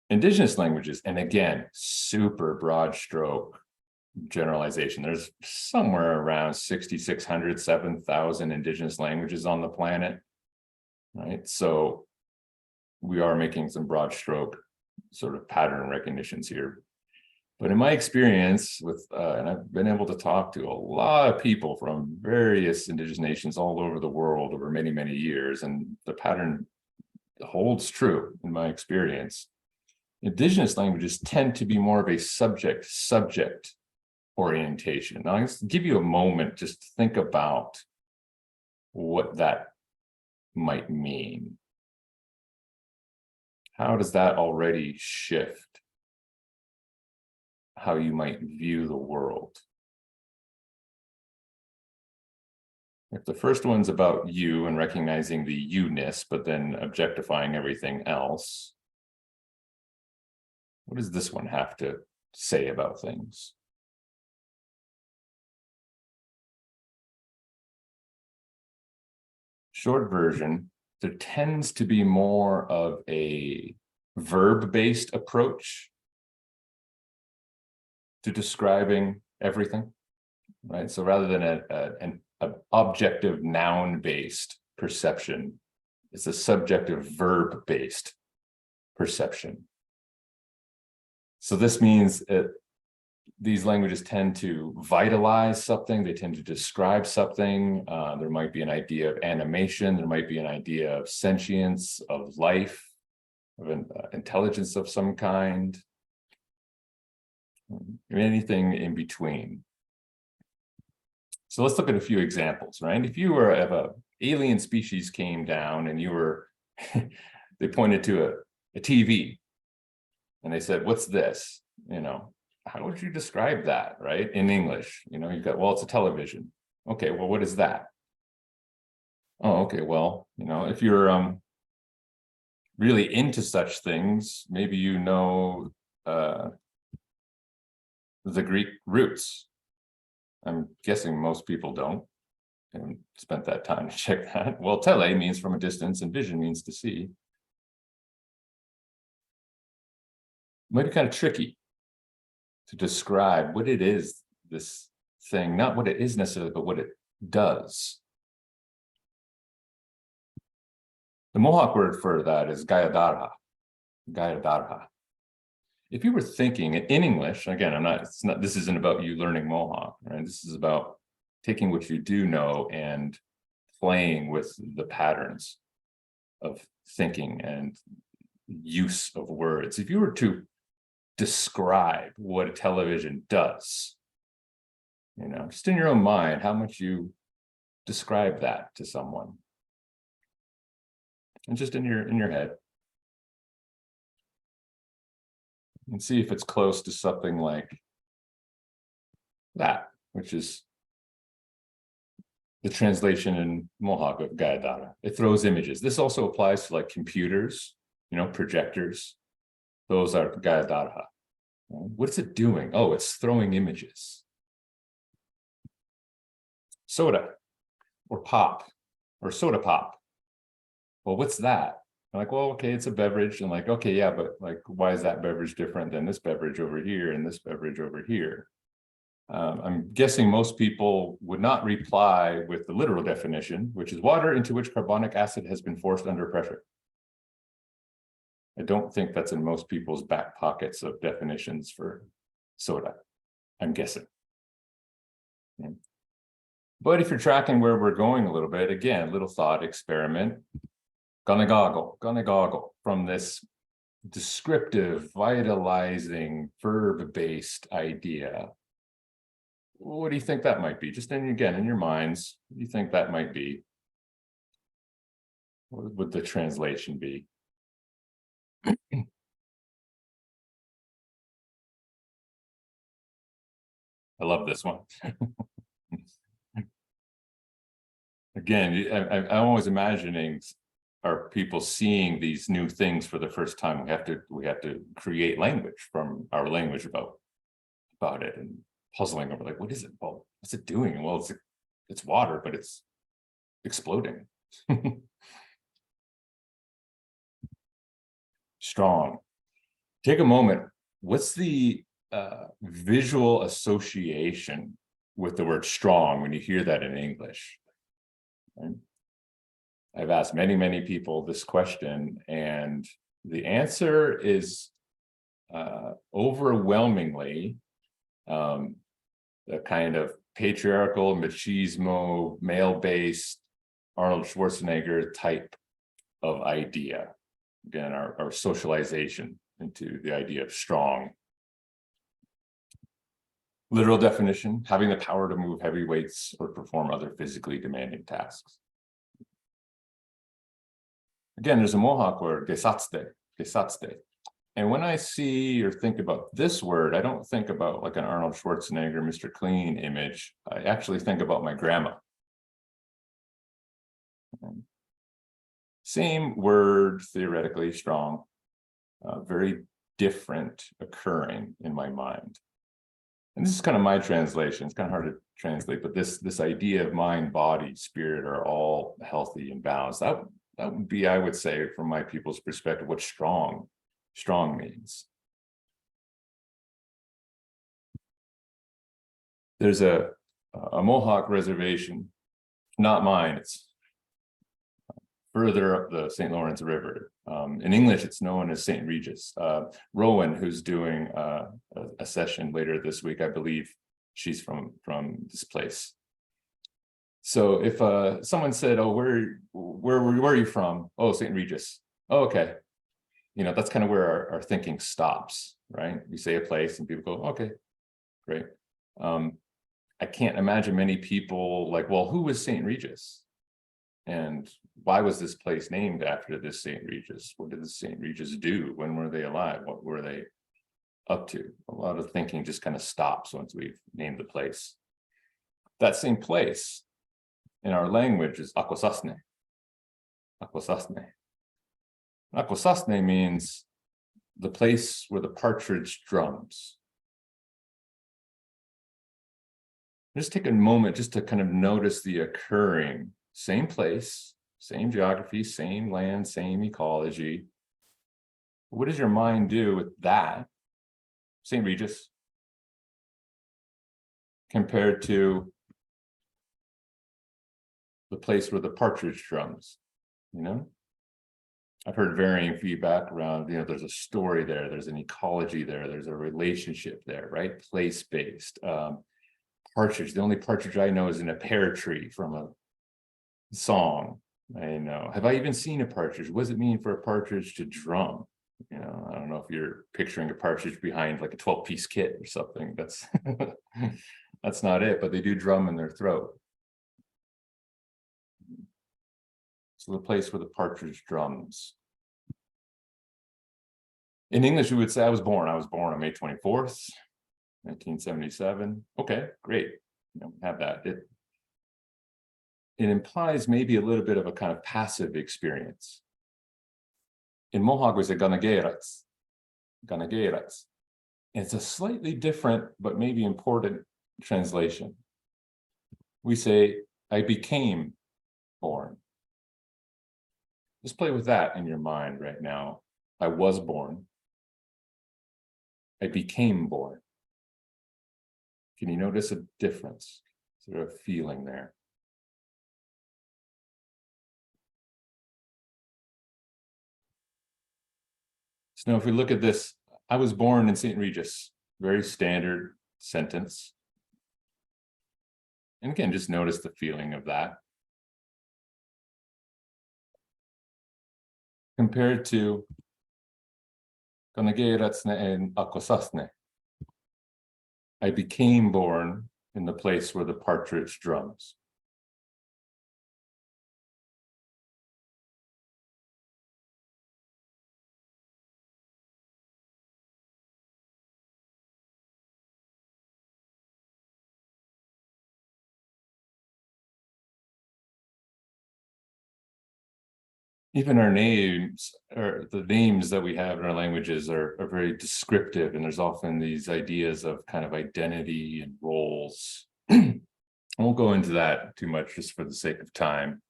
Indigenous languages, and again, super broad stroke generalization. There's somewhere around 6,600, 7,000 indigenous languages on the planet, right? So we are making some broad stroke sort of pattern recognitions here. But in my experience with, and I've been able to talk to a lot of people from various indigenous nations all over the world over many, many years, and the pattern holds true in my experience. Indigenous languages tend to be more of a subject orientation. Now, I'll just give you a moment just to think about what that might mean. How does that already shift how you might view the world? If the first one's about you and recognizing the you-ness, but then objectifying everything else, what does this one have to say about things? Short version, there tends to be more of a verb-based approach to describing everything, right? So rather than an objective noun-based perception, it's a subjective verb-based perception. So this means these languages tend to vitalize something, they tend to describe something. There might be an idea of animation, there might be an idea of sentience, of life, of an intelligence of some kind, anything in between. So let's look at a few examples, right? If you were, if an alien species came down and you were, they pointed to a TV and they said, "What's this?" You know, how would you describe that, right? In English, you know, you've got, well, it's a television. Okay, well, what is that? Oh, okay, well, you know, if you're really into such things, maybe you know the Greek roots. I'm guessing most people don't. I haven't spent that time to check that. Well, tele means from a distance and vision means to see. Might be kind of tricky to describe what it is, this thing, not what it is necessarily, but what it does. The Mohawk word for that is Gayadarha. Gayadarha. If you were thinking in English, again, this isn't about you learning Mohawk, right? This is about taking what you do know and playing with the patterns of thinking and use of words. If you were to describe what a television does, you know, just in your own mind, how much you describe that to someone, and just in your head, and see if it's close to something like that, which is the translation in Mohawk of Gayadara. It throws images. This also applies to like computers, you know, projectors. Those are Gayadara. What's it doing? Oh, it's throwing images. Soda or pop or soda pop. Well, what's that? I'm like, well, okay, it's a beverage. And like, okay, yeah, but like, why is that beverage different than this beverage over here and this beverage over here? I'm guessing most people would not reply with the literal definition, which is water into which carbonic acid has been forced under pressure. I don't think that's in most people's back pockets of definitions for soda, I'm guessing. Yeah. But if you're tracking where we're going a little bit, again, little thought experiment, gonna goggle from this descriptive, vitalizing, verb-based idea. What do you think that might be? Just again, in your minds, what do you think that might be? What would the translation be? I love this one. Again, I'm always imagining, are people seeing these new things for the first time? We have to create language from our language about it, and puzzling over like, what is it? Well, what's it doing? Well, it's water, but it's exploding. Strong. Take a moment. What's the visual association with the word strong when you hear that in English? Right? I've asked many, many people this question, and the answer is overwhelmingly the kind of patriarchal, machismo, male-based Arnold Schwarzenegger type of idea. Again, our socialization into the idea of strong. Literal definition, having the power to move heavy weights or perform other physically demanding tasks. Again, there's a Mohawk word, gesatste, gesatste. And when I see or think about this word, I don't think about like an Arnold Schwarzenegger, Mr. Clean image. I actually think about my grandma. Same word, theoretically strong, very different occurring in my mind. And this is kind of my translation. It's kind of hard to translate, but this idea of mind, body, spirit are all healthy and balanced. That would be, I would say, from my people's perspective, what strong means. There's a Mohawk reservation, not mine. It's further up the St. Lawrence River. In English, it's known as St. Regis. Rowan, who's doing a session later this week, I believe she's from this place. So if someone said, "Oh, where are you from?" "Oh, St. Regis." "Oh, okay." You know, that's kind of where our thinking stops, right? We say a place and people go, "Okay, great." I can't imagine many people like, well, who was St. Regis? And why was this place named after this St. Regis? What did the St. Regis do? When were they alive? What were they up to? A lot of thinking just kind of stops once we've named the place. That same place in our language is Akwesasne. Akwesasne. Akwesasne means the place where the partridge drums. Just take a moment just to kind of notice the occurring, same place, same geography, same land, same ecology. What does your mind do with that, St. Regis, compared to the place where the partridge drums, you know? I've heard varying feedback around, you know, there's a story there, there's an ecology there, there's a relationship there, right? Place-based. Partridge, the only partridge I know is in a pear tree from a song. I know. Have I even seen a partridge? What does it mean for a partridge to drum? You know, I don't know if you're picturing a partridge behind like a 12-piece kit or something. That's that's not it, but they do drum in their throat. So the place where the partridge drums. In English, we would say I was born on May 24th, 1977. Okay, great. You know, have that. It implies maybe a little bit of a kind of passive experience. In Mohawk, we say ganagerats. Ganagerats. It's a slightly different, but maybe important translation. We say, I became born. Just play with that in your mind right now. I was born. I became born. Can you notice a difference? Is there a feeling there? So now if we look at this, I was born in St. Regis, very standard sentence. And again, just notice the feeling of that. Compared to Ganagerats and Akwesasne. I became born in the place where the partridge drums. Even our names, or the names that we have in our languages are very descriptive, and there's often these ideas of kind of identity and roles. I won't go into that too much just for the sake of time.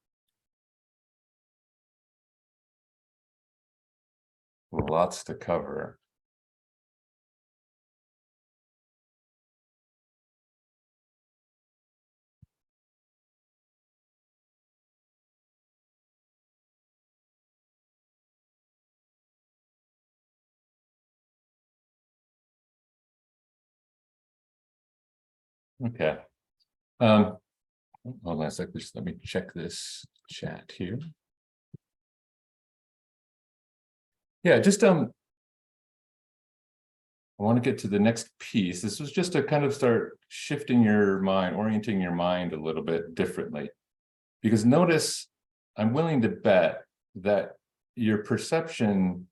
Lots to cover. Okay. Hold on a sec. Just let me check this chat here. Yeah, just I want to get to the next piece. This was just to kind of start shifting your mind, orienting your mind a little bit differently. Because notice, I'm willing to bet that your perception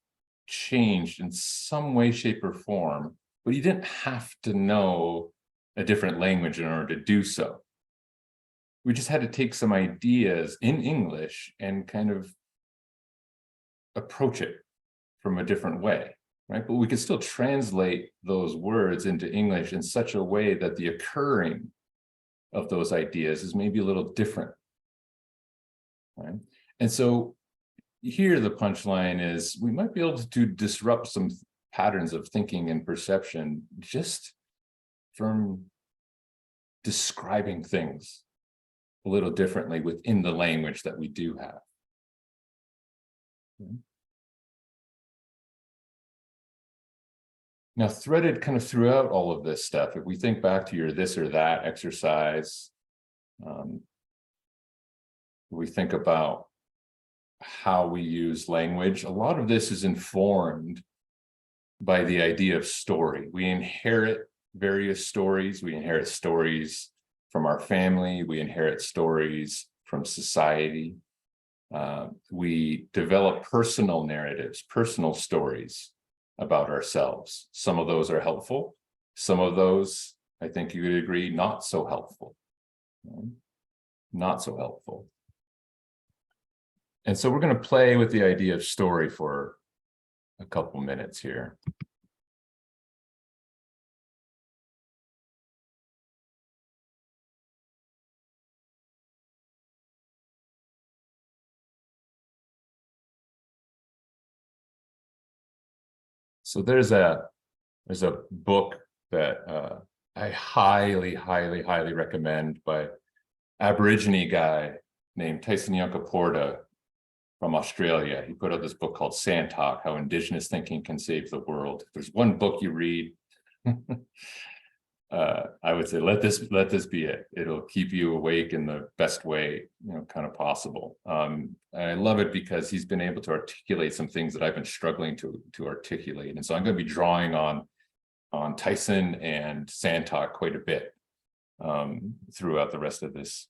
changed in some way, shape, or form, but you didn't have to know a different language in order to do so. We just had to take some ideas in English and kind of approach it from a different way, right? But we could still translate those words into English in such a way that the occurring of those ideas is maybe a little different, right? And so here the punchline is we might be able to disrupt some patterns of thinking and perception just from describing things a little differently within the language that we do have. Now, threaded kind of throughout all of this stuff, if we think back to your this or that exercise, we think about how we use language, a lot of this is informed by the idea of story. We inherit various stories. We inherit stories from our family. We inherit stories from society. We develop personal narratives, personal stories about ourselves. Some of those are helpful. Some of those, I think you would agree, not so helpful. Not so helpful. And so we're going to play with the idea of story for a couple minutes here. So there's a book that I highly recommend by Aborigine guy named Tyson Yunkaporta from Australia. He put out this book called Sand Talk: How Indigenous Thinking Can Save the World. If there's one book you read, I would say let this be it. It'll keep you awake in the best way, kind of possible. I love it because he's been able to articulate some things that I've been struggling to articulate. And so I'm going to be drawing on Tyson and Sand Talk quite a bit throughout the rest of this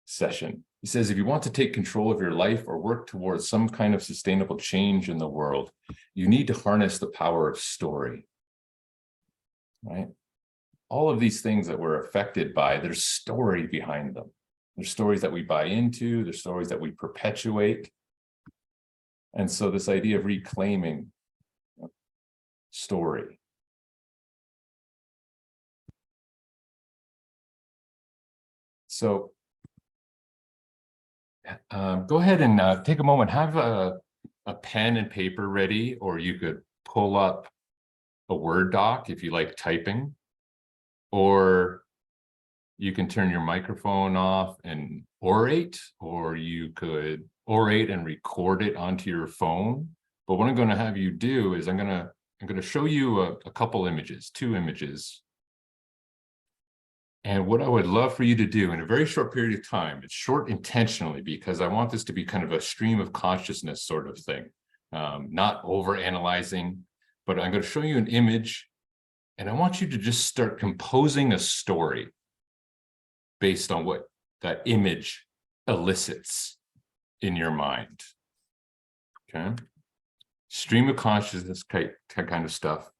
session. He says, if you want to take control of your life or work towards some kind of sustainable change in the world, you need to harness the power of story, right? All of these things that we're affected by, there's story behind them. There's stories that we buy into, there's stories that we perpetuate. And so this idea of reclaiming story. So go ahead and take a moment, have a pen and paper ready, or you could pull up a Word doc if you like typing, or you can turn your microphone off and orate, or you could orate and record it onto your phone. But what I'm going to have you do is I'm going to show you a couple images, 2 images. And what I would love for you to do in a very short period of time, it's short intentionally because I want this to be kind of a stream of consciousness sort of thing, not over analyzing, but I'm going to show you an image and I want you to just start composing a story based on what that image elicits in your mind. Okay. Stream of consciousness kind of stuff.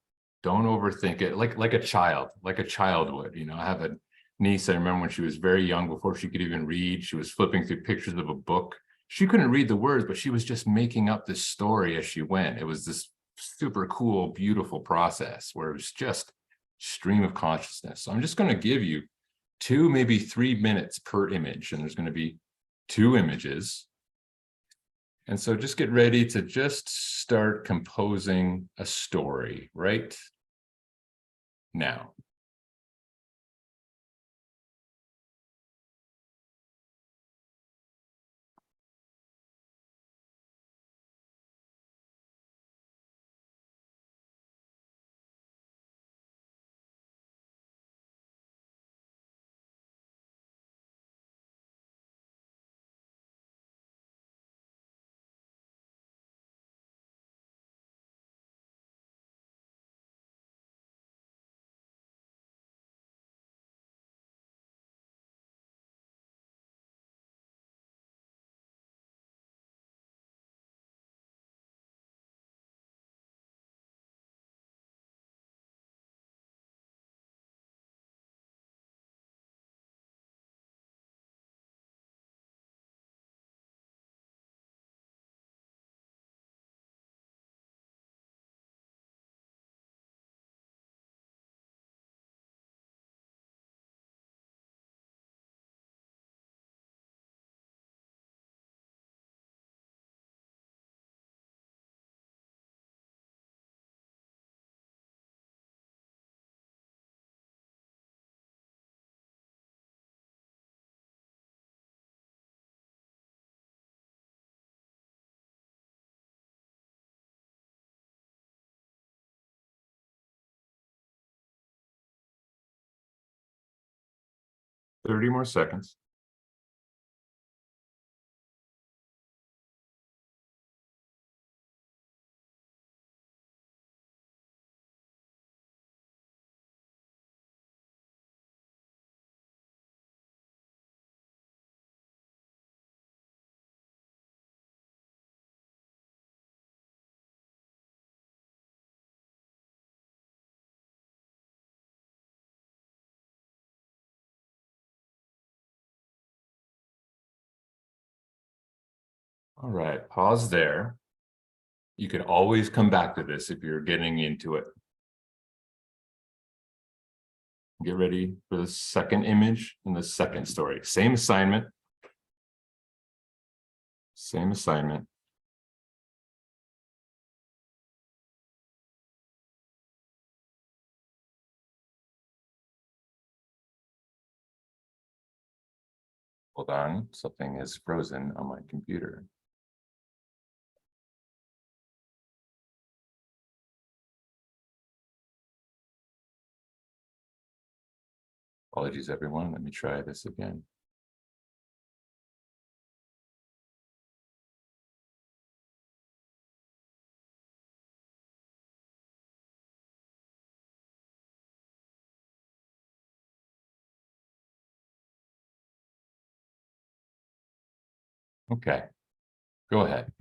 Don't overthink it, like a child would. I have a niece, I remember when she was very young, before she could even read, she was flipping through pictures of a book. She couldn't read the words, but she was just making up this story as she went. It was this super cool, beautiful process where it was just stream of consciousness. So I'm just going to give you 2, maybe 3 minutes per image, and there's going to be 2 images. And so just get ready to just start composing a story right now. 30 more seconds. All right, pause there. You can always come back to this if you're getting into it. Get ready for the second image and the second story. Same assignment. Same assignment. Hold on, something is frozen on my computer. Apologies, everyone. Let me try this again. Okay, go ahead.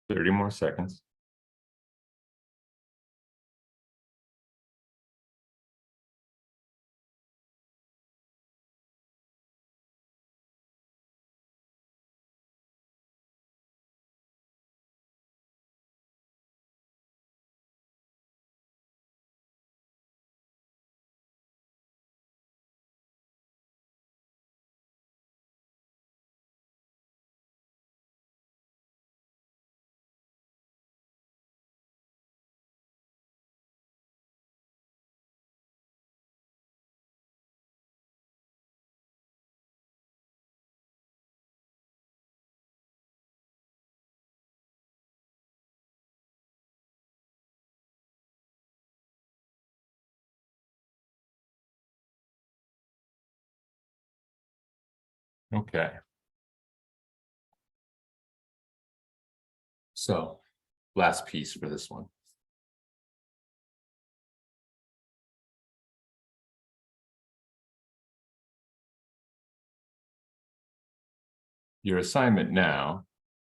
Thirty more seconds. Okay. So, last piece for this one. Your assignment now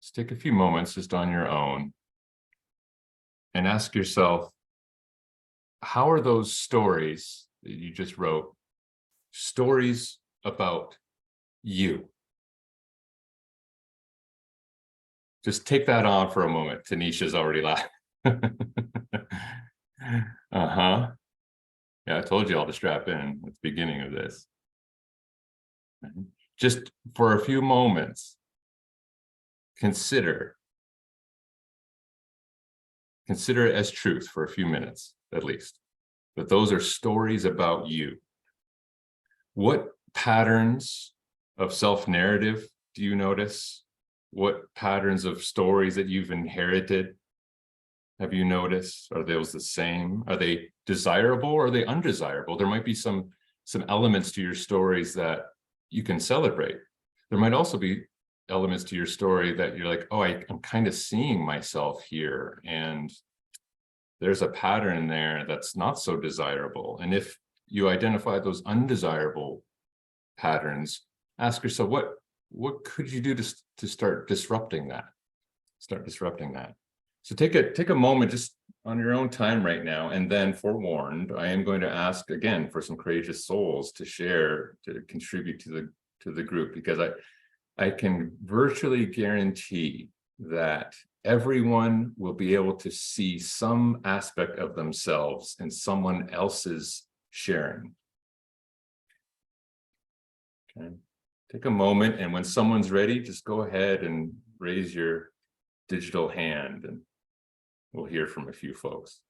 is take a few moments just on your own and ask yourself, how are those stories that you just wrote stories about you? Just take that on for a moment. Tanisha's already laughed. Uh-huh. Yeah, I told you all to strap in at the beginning of this. Just for a few moments, consider consider it as truth for a few minutes, at least. But those are stories about you. What patterns of self-narrative do you notice? What patterns of stories that you've inherited have you noticed? Are those the same? Are they desirable or are they undesirable? There might be some elements to your stories that you can celebrate. There might also be elements to your story that you're like, oh, I'm kind of seeing myself here. And there's a pattern there that's not so desirable. And if you identify those undesirable patterns, ask yourself, what could you do to start disrupting that? So take a moment just on your own time right now, and then forewarned, I am going to ask again for some courageous souls to share, to contribute to the group, because I can virtually guarantee that everyone will be able to see some aspect of themselves in someone else's sharing. Okay. Take a moment, and when someone's ready, just go ahead and raise your digital hand, and we'll hear from a few folks.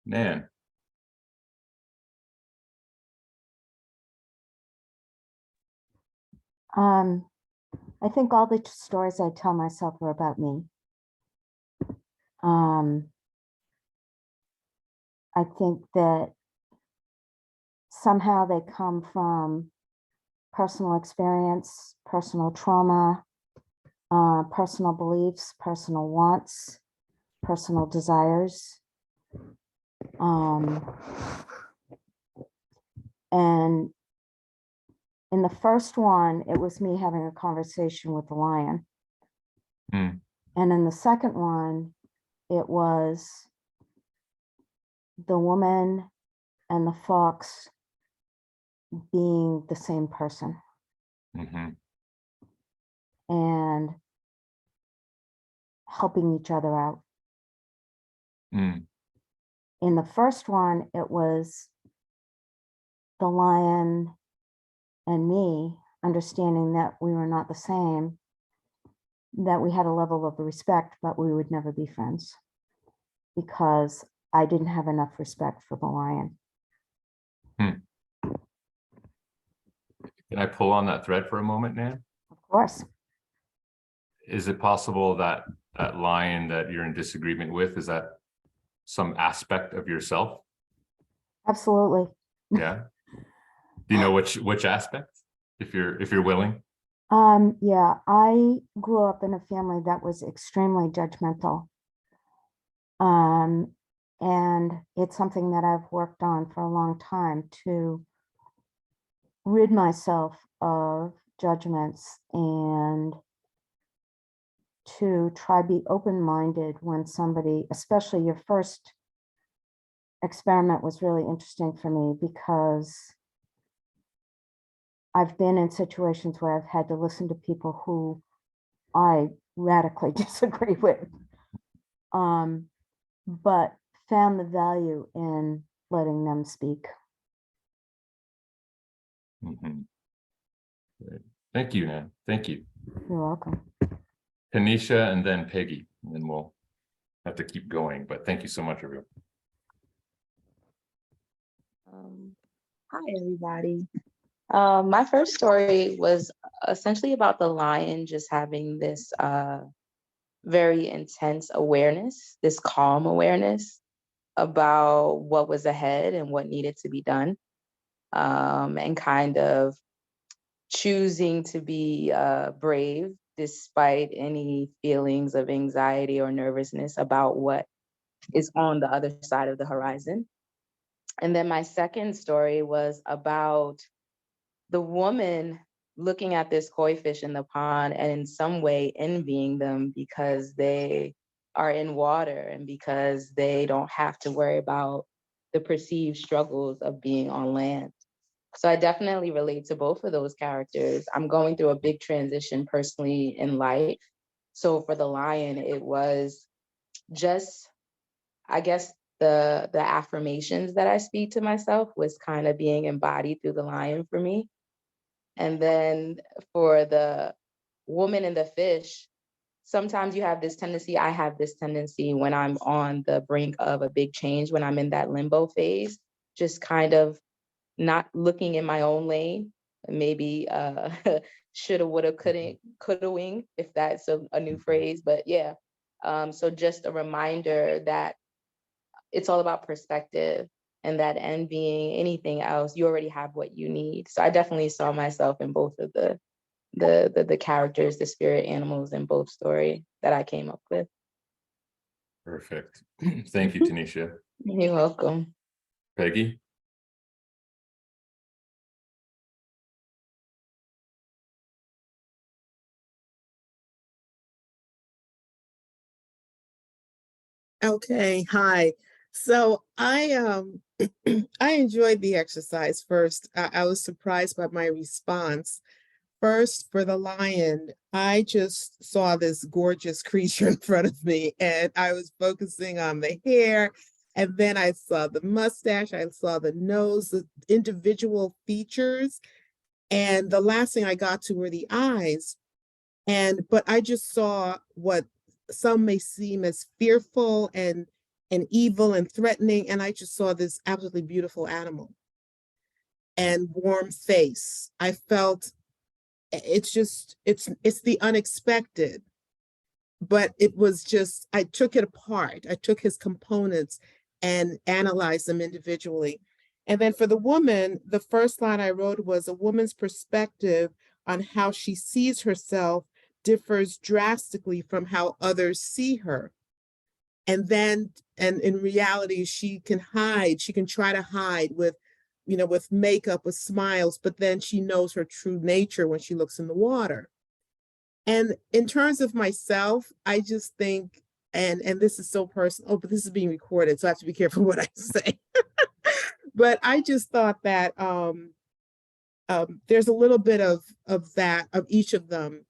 Nan. I think all the stories I tell myself are about me. I think that somehow they come from personal experience, personal trauma, personal beliefs, personal wants, personal desires. And in the first one, it was me having a conversation with the lion. Mm. And in the second one, it was the woman and the fox being the same person. Mm-hmm. And helping each other out. Mm. In the first one, it was the lion and me understanding that we were not the same, that we had a level of respect, but we would never be friends because I didn't have enough respect for the lion. Can I pull on that thread for a moment, Nan? Of course. Is it possible that that lion that you're in disagreement with, is that some aspect of yourself? Absolutely. Yeah. Do you know which aspect, if you're willing? Yeah, I grew up in a family that was extremely judgmental. And it's something that I've worked on for a long time to rid myself of judgments and to try be open-minded when somebody, especially your first experiment was really interesting for me because I've been in situations where I've had to listen to people who I radically disagree with, but found the value in letting them speak. Mm-hmm. Thank you, Nan. Thank you. You're welcome. Tanisha and then Peggy, and then we'll have to keep going, but thank you so much, everyone. Hi, everybody. My first story was essentially about the lion just having this very intense awareness, this calm awareness about what was ahead and what needed to be done, and kind of choosing to be brave despite any feelings of anxiety or nervousness about what is on the other side of the horizon. And then my second story was about the woman looking at this koi fish in the pond and in some way envying them because they are in water and because they don't have to worry about the perceived struggles of being on land. So I definitely relate to both of those characters. I'm going through a big transition personally in life. So for the lion, it was just, I guess, the affirmations that I speak to myself was kind of being embodied through the lion for me. And then for the woman and the fish, sometimes you have this tendency, I have this tendency when I'm on the brink of a big change, when I'm in that limbo phase, just kind of not looking in my own lane, maybe shoulda, woulda, couldn't, coulda wing, if that's a new phrase, but yeah. So just a reminder that it's all about perspective, and that envying anything else, you already have what you need. So I definitely saw myself in both of the characters, the spirit animals in both story that I came up with. Perfect. Thank you, Tanisha. You're welcome. Peggy? Okay, hi. So I enjoyed the exercise first. I was surprised by my response. First, for the lion, I just saw this gorgeous creature in front of me, and I was focusing on the hair, and then I saw the mustache, I saw the nose, the individual features, and the last thing I got to were the eyes. But I just saw what some may seem as fearful and evil and threatening, and I just saw this absolutely beautiful animal and warm face. I felt it's the unexpected, but it was just, I took it apart. I took his components and analyzed them individually. And then for the woman, the first line I wrote was, a woman's perspective on how she sees herself differs drastically from how others see her. And in reality, she can try to hide with, with makeup, with smiles, but then she knows her true nature when she looks in the water. And in terms of myself, I just think, and this is so personal, oh, but this is being recorded, so I have to be careful what I say. But I just thought that there's a little bit of that, of each of them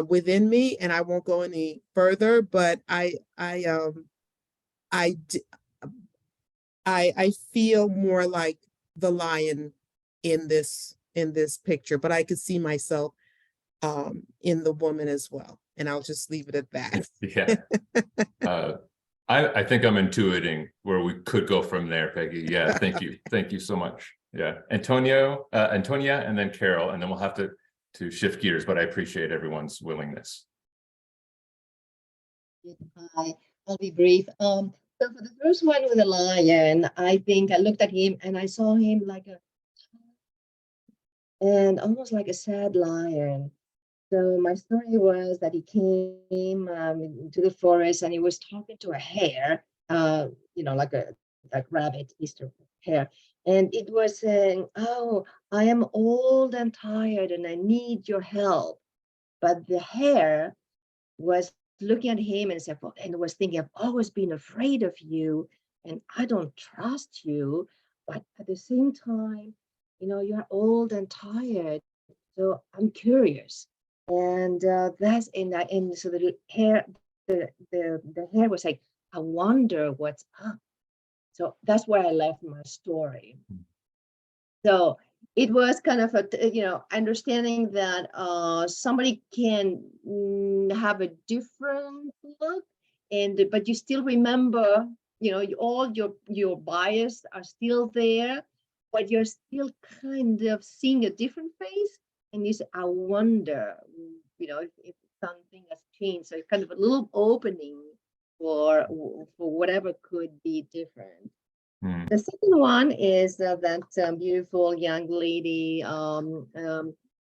within me, and I won't go any further, but I feel more like the lion in this picture, but I could see myself in the woman as well. And I'll just leave it at that. Yeah. I think I'm intuiting where we could go from there, Peggy. Yeah, thank you. Thank you so much. Yeah. Antonia, and then Carol, and then we'll have to shift gears, but I appreciate everyone's willingness. Hi, I'll be brief. So for the first one with the lion, I think I looked at him and I saw him like almost like a sad lion. So my story was that he came to the forest and he was talking to a hare, like rabbit, Easter hare. And it was saying, oh, I am old and tired and I need your help. But the hare was looking at him and said, and was thinking, I've always been afraid of you and I don't trust you. But at the same time, you're old and tired. So I'm curious. And that's in that. And so the hair was like, I wonder what's up. So that's where I left my story. So it was kind of understanding that somebody can have a different look, but you still remember, all your bias are still there, but you're still kind of seeing a different face. And you say, I wonder, if something has changed. So it's kind of a little opening for whatever could be different. The second one is that beautiful young lady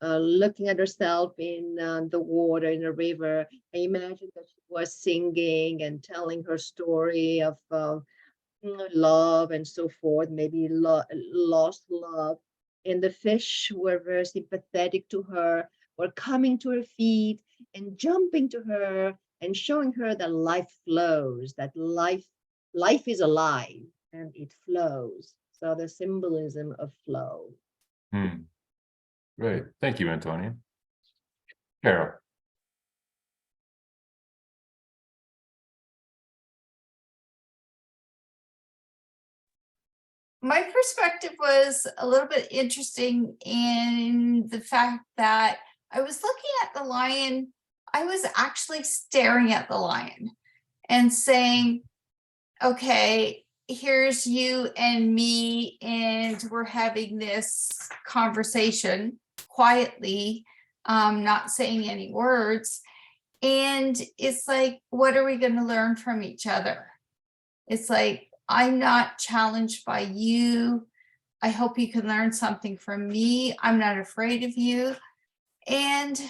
looking at herself in the water, in a river. I imagine that she was singing and telling her story of love and so forth, maybe lost love. And the fish were very sympathetic to her, were coming to her feet and jumping to her and showing her that life flows, that life is alive and it flows. So the symbolism of flow. Great. Thank you, Antonia. Carol. my perspective was a little bit interesting in the fact that I was looking at the lion. I was actually staring at the lion and saying, okay, here's you and me, and we're having this conversation quietly, not saying any words. And it's like, what are we going to learn from each other? It's like, I'm not challenged by you. I hope you can learn something from me. I'm not afraid of you. And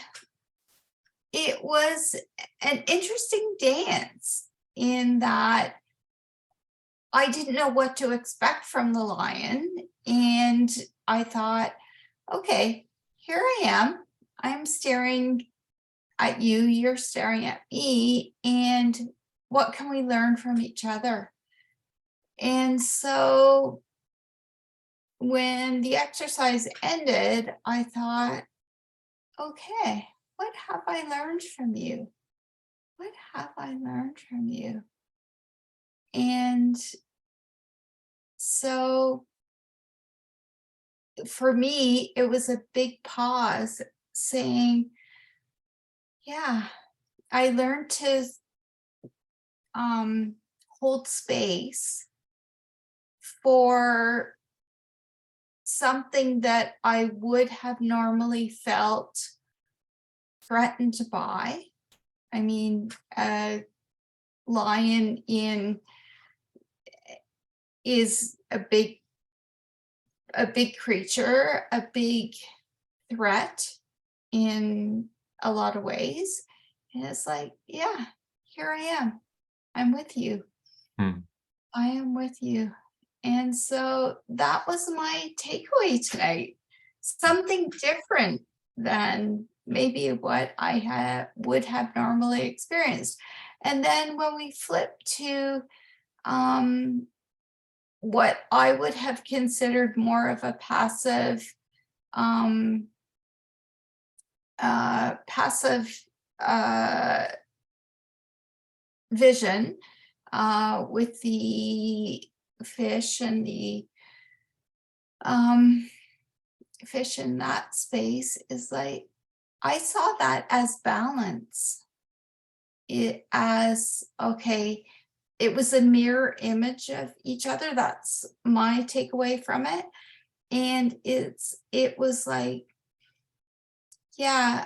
it was an interesting dance in that I didn't know what to expect from the lion. And I thought, okay, here I am. I'm staring at you, you're staring at me, and what can we learn from each other? And so when the exercise ended, I thought, okay, what have I learned from you? What have I learned from you? And so for me, it was a big pause saying, yeah, I learned to hold space for something that I would have normally felt threatened by. I mean, a lion is a big creature, a big threat in a lot of ways. And it's like, yeah, here I am. I'm with you. I am with you. And so that was my takeaway tonight. Something different than maybe what I would have normally experienced. And then when we flip to what I would have considered more of a passive vision with the fish and the fish in that space, is like, I saw that as balance. It as, okay, it was a mirror image of each other. That's my takeaway from it. And it was like, yeah,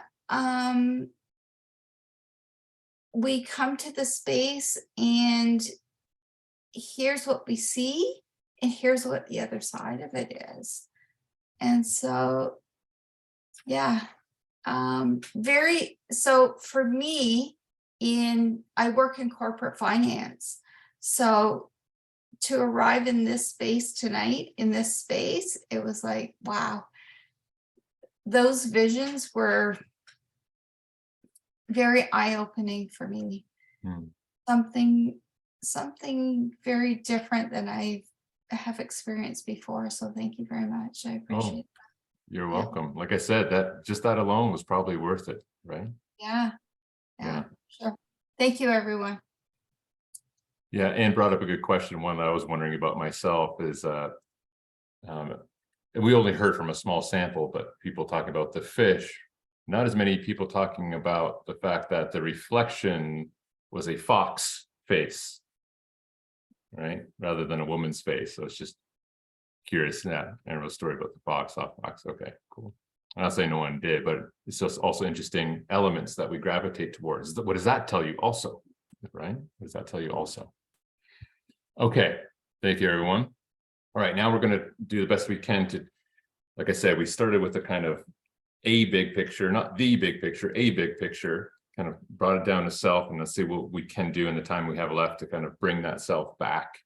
we come to the space and here's what we see and here's what the other side of it is. And so, yeah, so for me, I work in corporate finance. So to arrive in this space tonight, in this space, it was like, wow, those visions were very eye-opening for me. Something very different than I have experienced before. So thank you very much. I appreciate it. You're welcome. Like I said, that alone was probably worth it, right? Yeah, sure. Thank you, everyone. Yeah, Anne brought up a good question. One that I was wondering about myself is, and we only heard from a small sample, but people talking about the fish, not as many people talking about the fact that the reflection was a fox face, right? Rather than a woman's face. So it's just curious. Yeah, I wrote a story about the fox, soft fox. Okay, cool. I'm not saying no one did, but it's just also interesting elements that we gravitate towards. What does that tell you also, right? What does that tell you also? Okay, thank you, everyone. All right, now we're going to do the best we can to, like I said, we started with a kind of a big picture, not the big picture, a big picture, kind of brought it down to self, and let's see what we can do in the time we have left to kind of bring that self back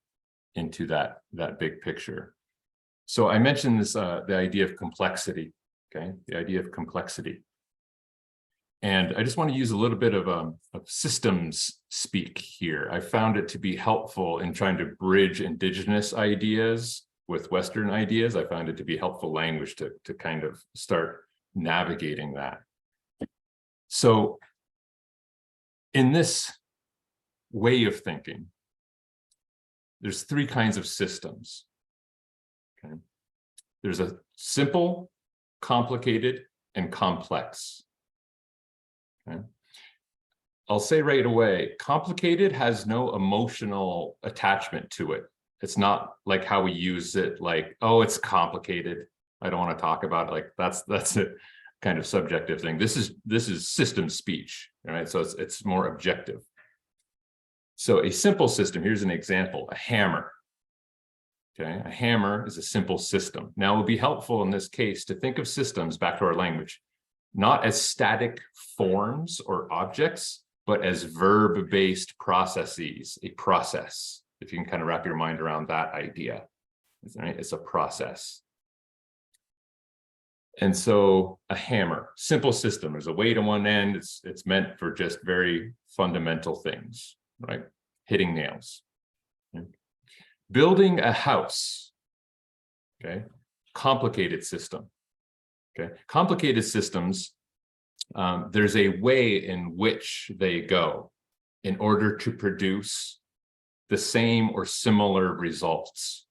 into that big picture. So I mentioned this, the idea of complexity, okay? The idea of complexity. And I just want to use a little bit of systems speak here. I found it to be helpful in trying to bridge indigenous ideas with Western ideas. I found it to be helpful language to kind of start navigating that. So in this way of thinking, there's three kinds of systems. There's a simple, complicated, and complex. Okay. I'll say right away, complicated has no emotional attachment to it. It's not like how we use it, like, oh, it's complicated, I don't want to talk about it. Like that's a kind of subjective thing. This is system speech, right? So it's more objective. So a simple system, here's an example, a hammer. Okay, a hammer is a simple system. Now it would be helpful in this case to think of systems, back to our language, not as static forms or objects, but as verb-based processes, a process. If you can kind of wrap your mind around that idea, right? It's a process. And so a hammer, simple system, there's a weight on one end, it's meant for just very fundamental things, right? Hitting nails. Okay. Building a house, okay? Complicated system, okay? Complicated systems, there's a way in which they go in order to produce the same or similar results.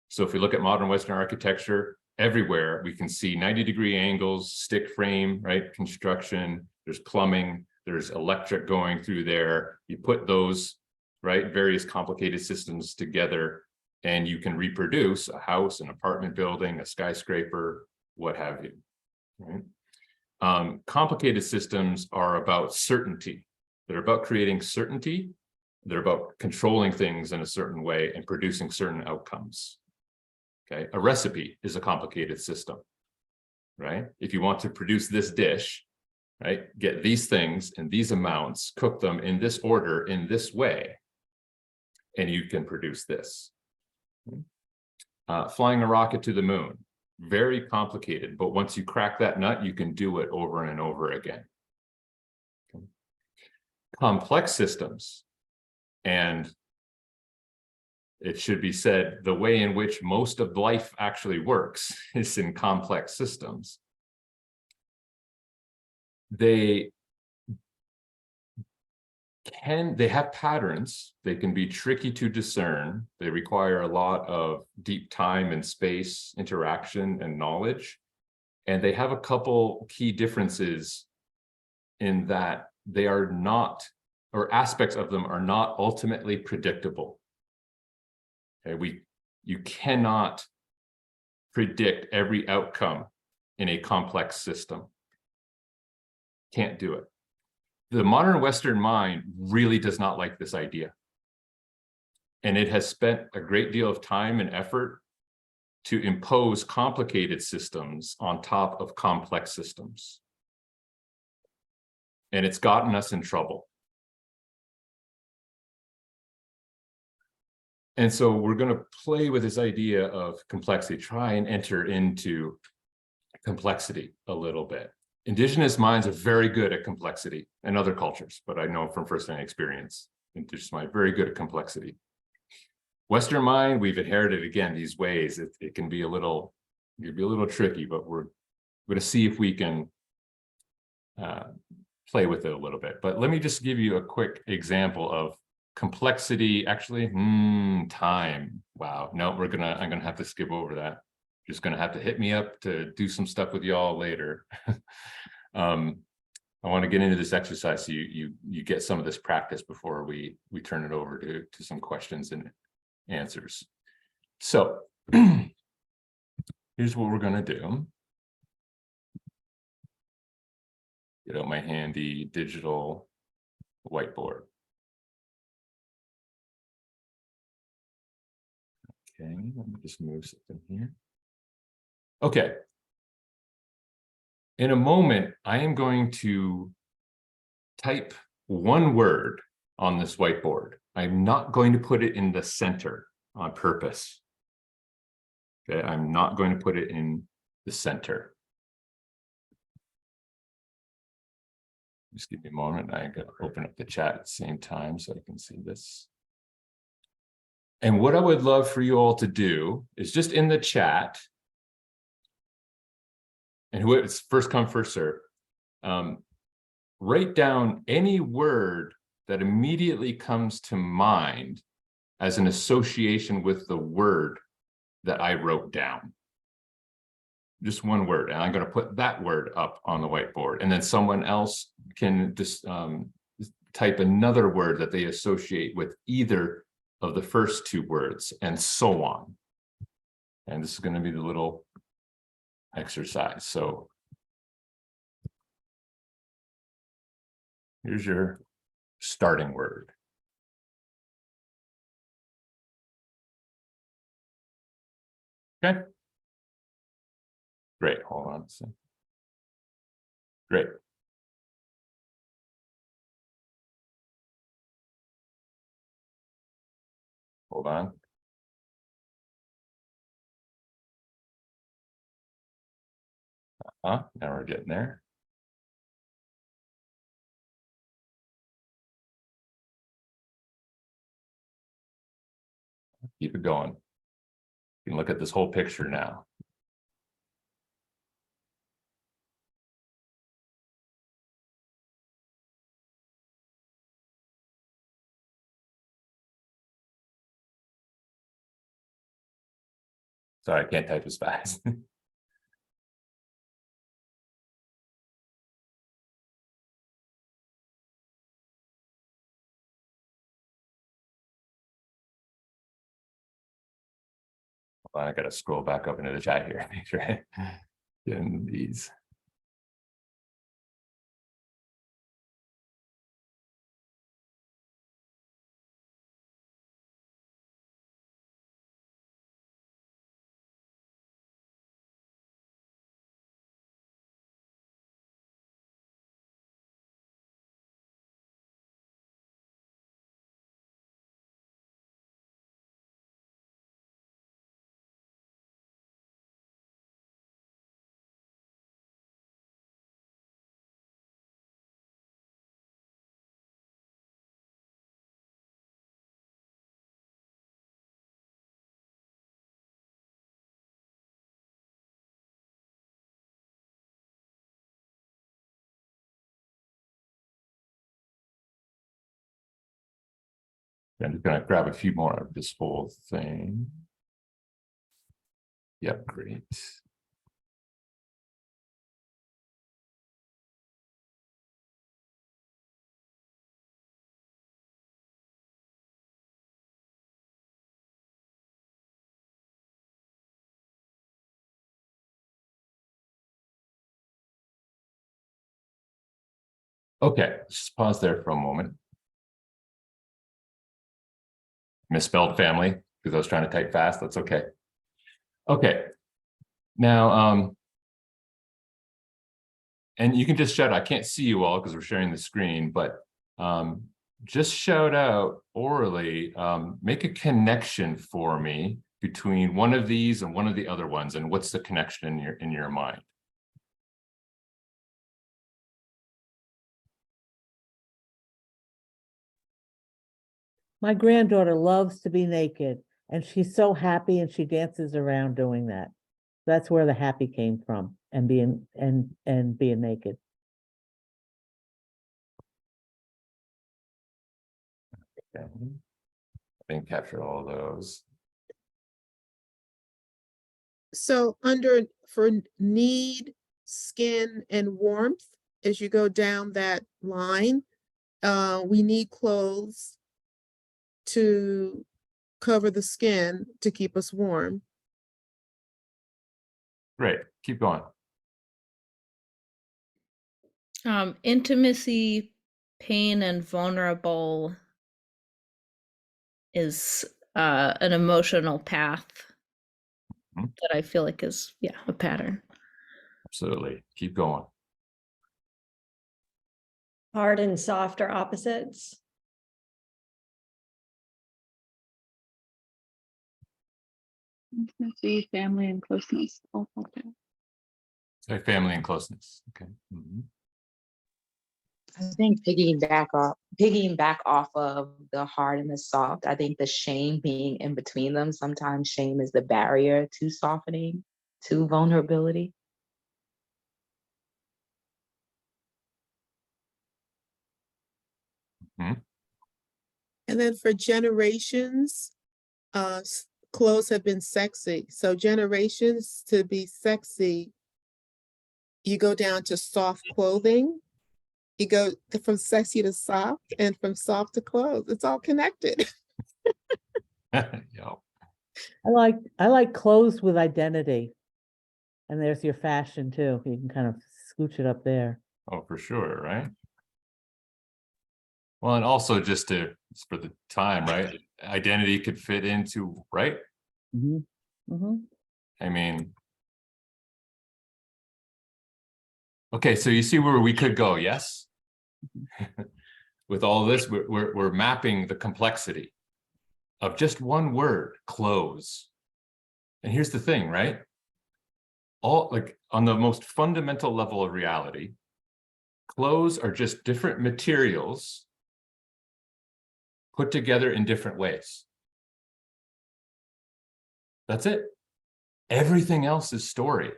So if we look at modern Western architecture, everywhere we can see 90-degree angles, stick frame, right? Construction, there's plumbing, there's electric going through there. You put those, right, various complicated systems together and you can reproduce a house, an apartment building, a skyscraper, what have you, right? Complicated systems are about certainty. They're about creating certainty. They're about controlling things in a certain way and producing certain outcomes. Okay, a recipe is a complicated system, right? If you want to produce this dish, right, get these things in these amounts, cook them in this order, in this way, and you can produce this. Flying a rocket to the moon, very complicated, but once you crack that nut, you can do it over and over again. Okay. Complex systems, and it should be said, the way in which most of life actually works is in complex systems. They have patterns. They can be tricky to discern. They require a lot of deep time and space, interaction and knowledge. And they have a couple key differences in that they are not, or aspects of them are not ultimately predictable. Okay, you cannot predict every outcome in a complex system. Can't do it. The modern Western mind really does not like this idea. And it has spent a great deal of time and effort to impose complicated systems on top of complex systems. And it's gotten us in trouble. And so we're going to play with this idea of complexity, try and enter into complexity a little bit. Indigenous minds are very good at complexity, and other cultures, but I know from firsthand experience, Indigenous mind, very good at complexity. Western mind, we've inherited, again, these ways. It can be a little tricky, but we're going to see if we can play with it a little bit. But let me just give you a quick example of complexity, actually, time. Wow, no, I'm gonna have to skip over that. Just gonna have to hit me up to do some stuff with y'all later. I want to get into this exercise so you get some of this practice before we turn it over to some questions and answers. So here's what we're gonna do. Get out my handy digital whiteboard. Okay, let me just move something here. Okay. In a moment, I am going to type one word on this whiteboard. I'm not going to put it in the center on purpose. Okay, I'm not going to put it in the center. Just give me a moment. I'm going to open up the chat at the same time so I can see this. And what I would love for you all to do is just in the chat, and who it's first come, first serve, write down any word that immediately comes to mind as an association with the word that I wrote down. just one word, and I'm going to put that word up on the whiteboard, and then someone else can just type another word that they associate with either of the first two words, and so on. And this is going to be the little exercise. So here's your starting word. Okay. Great. Hold on a second. Great. Hold on. Now we're getting there. Keep it going. You can look at this whole picture now. Sorry, I can't type as fast. I gotta scroll back up into the chat here. Make sure I get in these. I'm just gonna grab a few more of this whole thing. Yep, great. Okay, just pause there for a moment. Misspelled family because I was trying to type fast. That's okay. Okay. Now, and you can just shout, I can't see you all because we're sharing the screen, but just shout out orally, make a connection for me between one of these and one of the other ones, and what's the connection in your mind? My granddaughter loves to be naked, and she's so happy, and she dances around doing that. That's where the happy came from, and being naked. Okay. I didn't capture all those. So for need, skin, and warmth, as you go down that line, we need clothes to cover the skin to keep us warm. Great, keep going. Intimacy, pain, and vulnerable is an emotional path that I feel like is, yeah, a pattern. Absolutely, keep going. Hard and soft are opposites. Intimacy, family, and closeness. Oh, okay. So family and closeness. Okay. I think piggying back off of the hard and the soft. I think the shame being in between them. Sometimes shame is the barrier to softening, to vulnerability. And then for generations, clothes have been sexy. So generations to be sexy, you go down to soft clothing. You go from sexy to soft and from soft to clothes. It's all connected. Yeah. I like clothes with identity. And there's your fashion too. You can kind of scooch it up there. Oh, for sure, right? Well, and also just for the time, right? Identity could fit into, right? I mean, okay, so you see where we could go, yes? With all this, we're mapping the complexity of just one word, clothes. And here's the thing, right? All like on the most fundamental level of reality, clothes are just different materials put together in different ways. That's it. Everything else is story.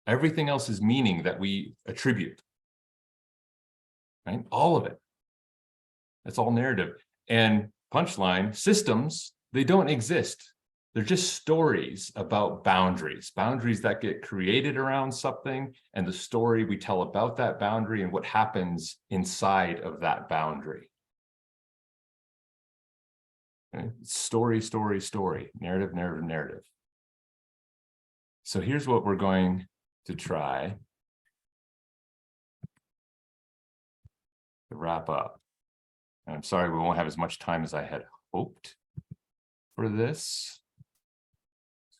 Everything else is meaning that we attribute. Right? All of it. That's all narrative. And punchline, systems, they don't exist. They're just stories about boundaries that get created around something, and the story we tell about that boundary and what happens inside of that boundary. Okay? Story, story, story, narrative, narrative, narrative. So here's what we're going to try to wrap up. And I'm sorry we won't have as much time as I had hoped for this.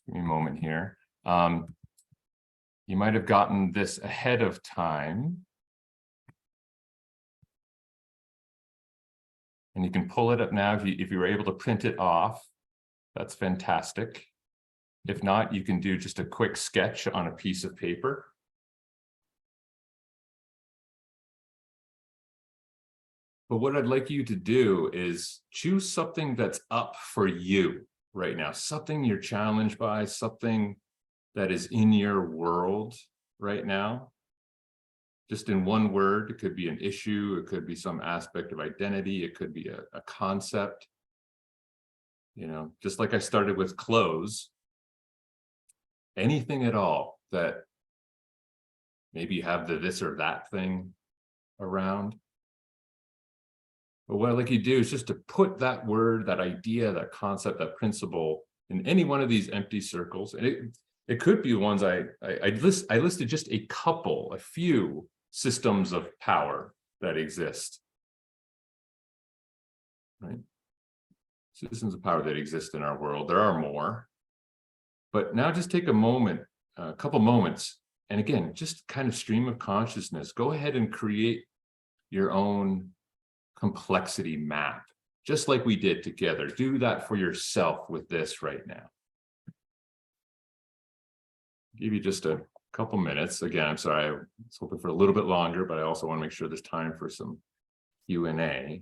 Give me a moment here. You might have gotten this ahead of time. And you can pull it up now if you were able to print it off. That's fantastic. If not, you can do just a quick sketch on a piece of paper. But what I'd like you to do is choose something that's up for you right now, something you're challenged by, something that is in your world right now. Just in one word, it could be an issue, it could be some aspect of identity, it could be a concept. You know, just like I started with clothes, anything at all that maybe you have the this or that thing around. But what I'd like you to do is just to put that word, that idea, that concept, that principle in any one of these empty circles. And it could be the ones I listed just a couple, a few systems of power that exist. Right? Systems of power that exist in our world. There are more. But now just take a moment, a couple moments, and again, just kind of stream of consciousness. Go ahead and create your own complexity map, just like we did together. Do that for yourself with this right now. Give you just a couple minutes. Again, I'm sorry, I was hoping for a little bit longer, but I also want to make sure there's time for some Q&A.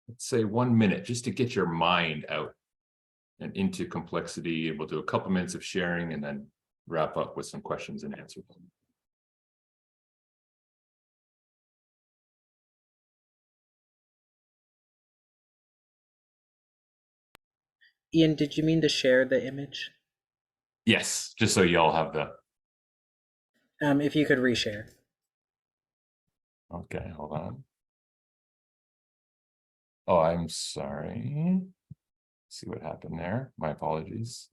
Let's say 1 minute just to get your mind out and into complexity. We'll do a couple minutes of sharing and then wrap up with some questions and answers. Ian, did you mean to share the image? Yes, just so y'all have the. If you could reshare. Okay, hold on. Oh, I'm sorry. See what happened there. My apologies.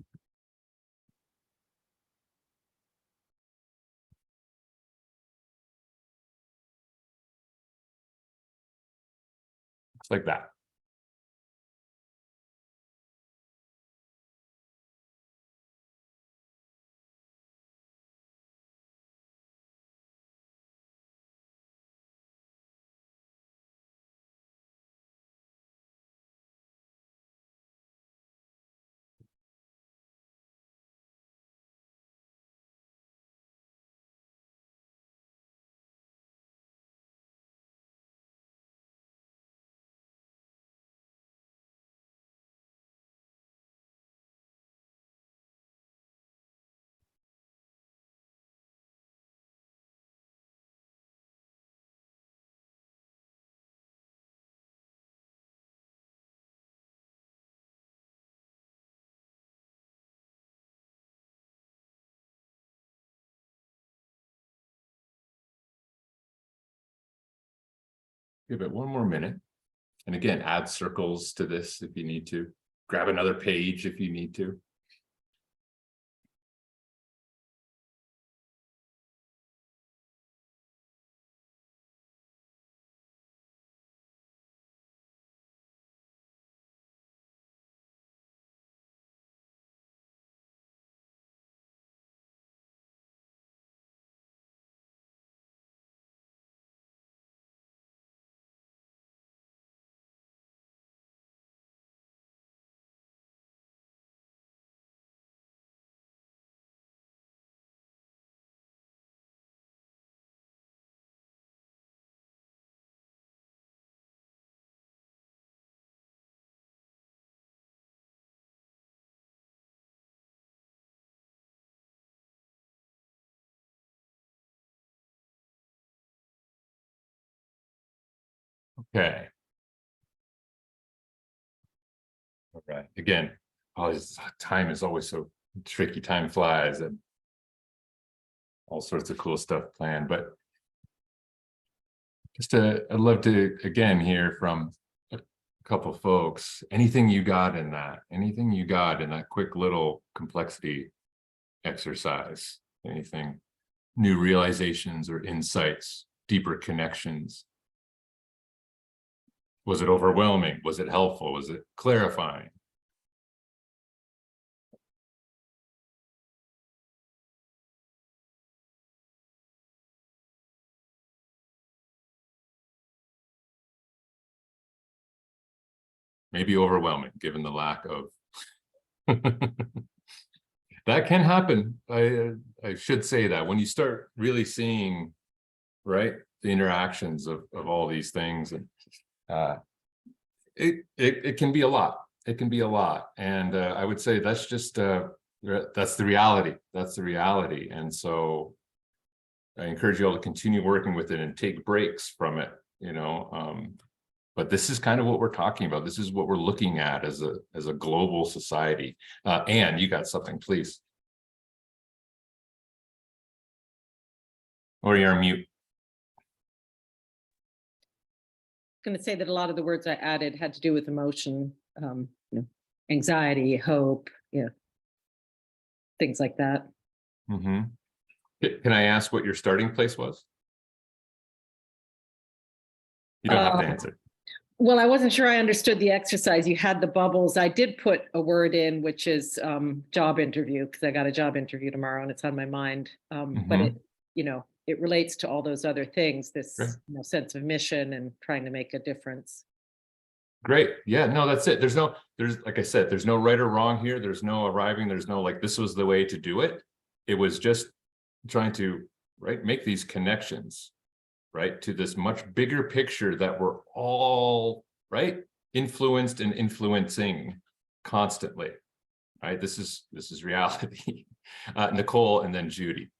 It's like that. give it one more minute. And again, add circles to this if you need to. Grab another page if you need to. Okay. All right. Again, always time is always so tricky. Time flies and all sorts of cool stuff planned. But just I'd love to again hear from a couple folks. Anything you got in that? Anything you got in that quick little complexity exercise? Anything? New realizations or insights? Deeper connections? Was it overwhelming? Was it helpful? Was it clarifying? Maybe overwhelming, given the lack of that can happen. I should say that when you start really seeing, right, the interactions of all these things, and it can be a lot. It can be a lot, and I would say that's just that's the reality. That's the reality, and so I encourage you all to continue working with it and take breaks from it. You know, but this is kind of what we're talking about. This is what we're looking at as a global society. Anne, you got something, please. Or you're on mute. Going to say that a lot of the words I added had to do with emotion, you know, anxiety, hope, things like that. Mm-hmm. Can I ask what your starting place was? You don't have to answer. Well, I wasn't sure I understood the exercise. You had the bubbles. I did put a word in, which is job interview, because I got a job interview tomorrow and it's on my mind. But it, it relates to all those other things, this sense of mission and trying to make a difference. Great. Yeah, no, that's it. There's like I said, there's no right or wrong here. There's no arriving. There's no like, this was the way to do it. It was just trying to, make these connections, to this much bigger picture that we're all, influenced and influencing constantly, This is reality. Nicole and then Judy.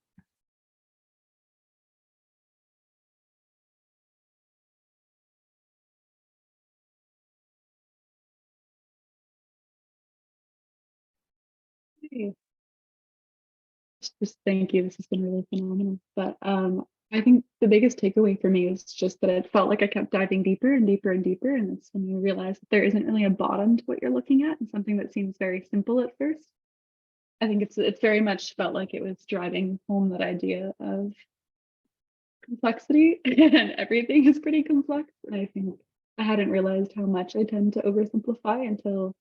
Just thank you. This has been really phenomenal. But I think the biggest takeaway for me is just that it felt like I kept diving deeper and deeper and deeper. And it's when you realize that there isn't really a bottom to what you're looking at, and something that seems very simple at first. I think it's very much felt like it was driving home that idea of complexity, and everything is pretty complex. And I think I hadn't realized how much I tend to oversimplify until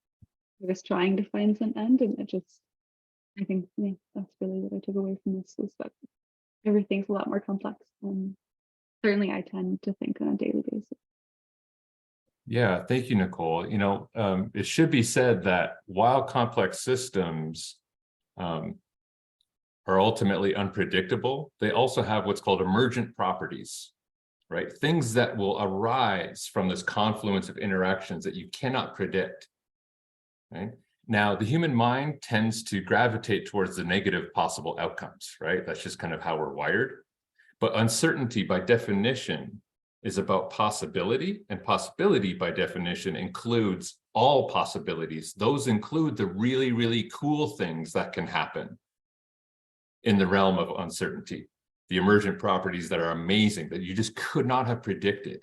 I was trying to find some end, and I think that's really what I took away from this, was that everything's a lot more complex than certainly I tend to think on a daily basis. Yeah, thank you, Nicole. It should be said that while complex systems are ultimately unpredictable, they also have what's called emergent properties, Things that will arise from this confluence of interactions that you cannot predict, Now, the human mind tends to gravitate towards the negative possible outcomes, That's just kind of how we're wired. But uncertainty, by definition, is about possibility, and possibility, by definition, includes all possibilities. Those include the really, really cool things that can happen in the realm of uncertainty, the emergent properties that are amazing, that you just could not have predicted.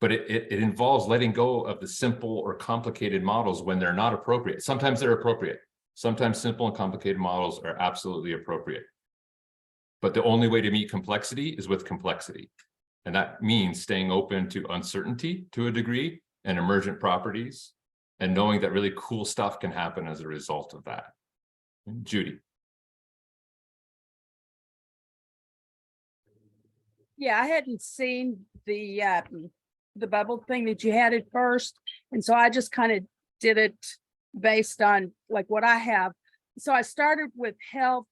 but it involves letting go of the simple or complicated models when they're not appropriate. Sometimes they're appropriate. Sometimes simple and complicated models are absolutely appropriate. But the only way to meet complexity is with complexity. And that means staying open to uncertainty to a degree and emergent properties, and knowing that really cool stuff can happen as a result of that. Judy. Yeah, I hadn't seen the bubble thing that you had at first, and so I just kind of did it based on like what I have. So I started with health,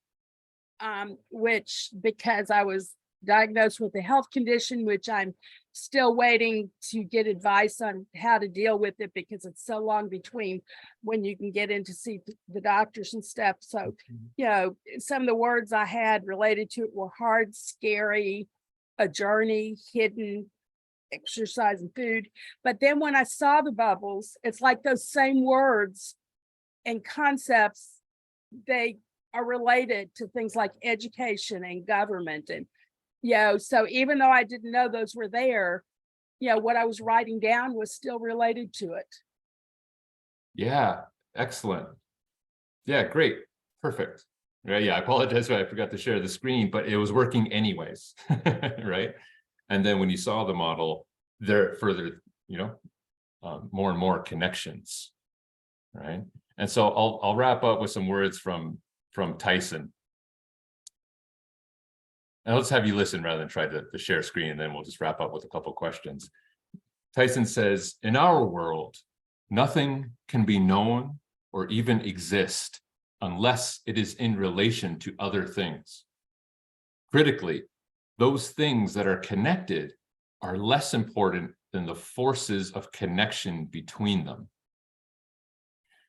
which because I was diagnosed with a health condition, which I'm still waiting to get advice on how to deal with it because it's so long between when you can get in to see the doctors and stuff. So, you know, some of the words I had related to it were hard, scary, a journey, hidden, exercise, and food. But then when I saw the bubbles, it's like those same words and concepts, they are related to things like education and government. And, you know, so even though I didn't know those were there, you know, what I was writing down was still related to it. Yeah, excellent. Yeah, great. Perfect. Right. Yeah, I apologize if I forgot to share the screen, but it was working anyways. Right. And then when you saw the model, there further, you know, more and more connections. Right. And so I'll wrap up with some words from Tyson. And let's have you listen rather than try to share screen, and then we'll just wrap up with a couple questions. Tyson says, in our world, nothing can be known or even exist unless it is in relation to other things. Critically, those things that are connected are less important than the forces of connection between them.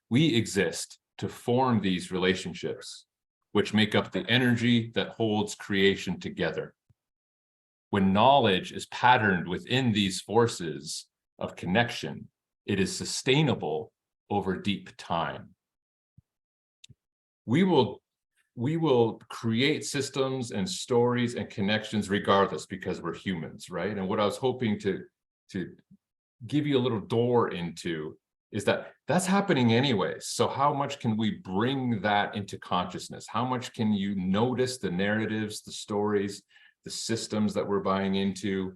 We exist to form these relationships, which make up the energy that holds creation together. When knowledge is patterned within these forces of connection, it is sustainable over deep time. We will create systems and stories and connections regardless, because we're humans, right? And what I was hoping to give you a little door into is that that's happening anyways. So how much can we bring that into consciousness? How much can you notice the narratives, the stories, the systems that we're buying into,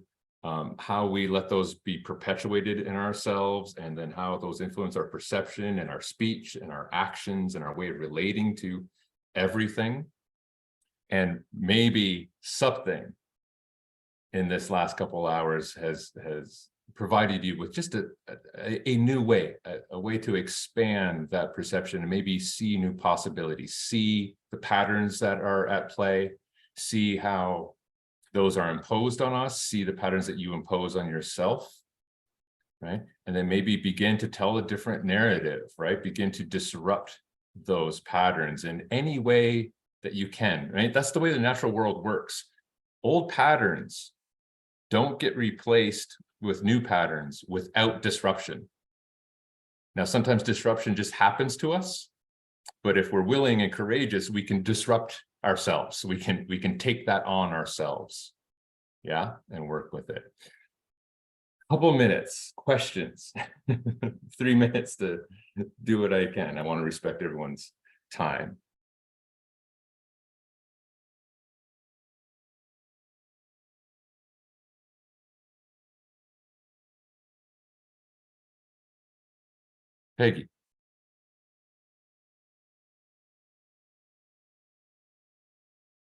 how we let those be perpetuated in ourselves, and then how those influence our perception and our speech and our actions and our way of relating to everything. And maybe something in this last couple of hours has provided you with just a new way, a way to expand that perception and maybe see new possibilities, see the patterns that are at play, see how those are imposed on us, see the patterns that you impose on yourself, right? And then maybe begin to tell a different narrative, right? Begin to disrupt those patterns in any way that you can, right? That's the way the natural world works. Old patterns don't get replaced with new patterns without disruption. Now, sometimes disruption just happens to us, but if we're willing and courageous, we can disrupt ourselves. We can take that on ourselves, yeah, and work with it. Couple minutes, questions, 3 minutes to do what I can. I want to respect everyone's time. Peggy.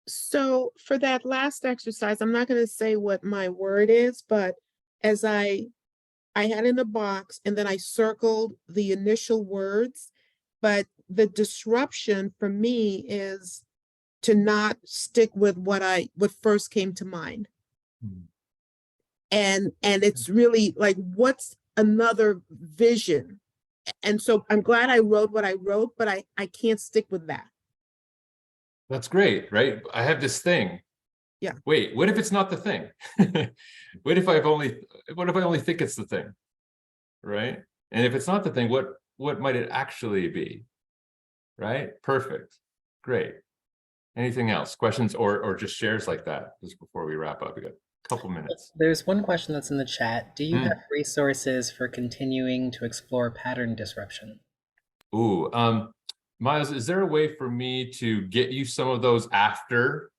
So for that last exercise, I'm not going to say what my word is, but as I had in a box and then I circled the initial words, but the disruption for me is to not stick with what first came to mind. Mm-hmm. And it's really like, what's another vision? And so I'm glad I wrote what I wrote, but I can't stick with that. That's great, right? I have this thing. Yeah. Wait, what if it's not the thing? What if I only think it's the thing? Right? And if it's not the thing, what might it actually be? Right? Perfect. Great. Anything else? Questions or just shares like that just before we wrap up? We got couple minutes. There's one question that's in the chat. Do you Mm. have resources for continuing to explore pattern disruption? Ooh, Miles, is there a way for me to get you some of those after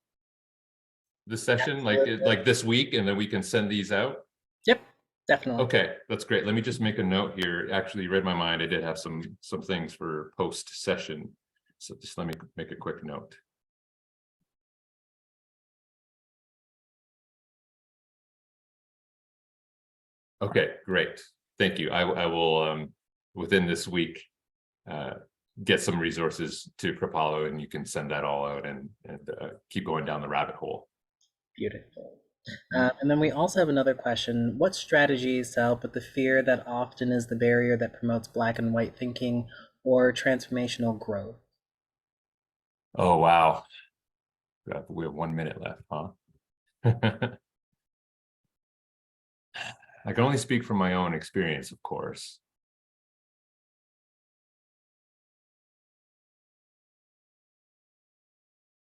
the session, like this week, and then we can send these out? Yep, definitely. Okay, that's great. Let me just make a note here. Actually, you read my mind. I did have some things for post session. So just let me make a quick note. Okay, great. Thank you. I will within this week get some resources to Kripalu, and you can send that all out and keep going down the rabbit hole. Beautiful. And then we also have another question. What strategies to help with the fear that often is the barrier that promotes black and white thinking or transformational growth? Oh, wow. We have 1 minute left, huh? I can only speak from my own experience, of course.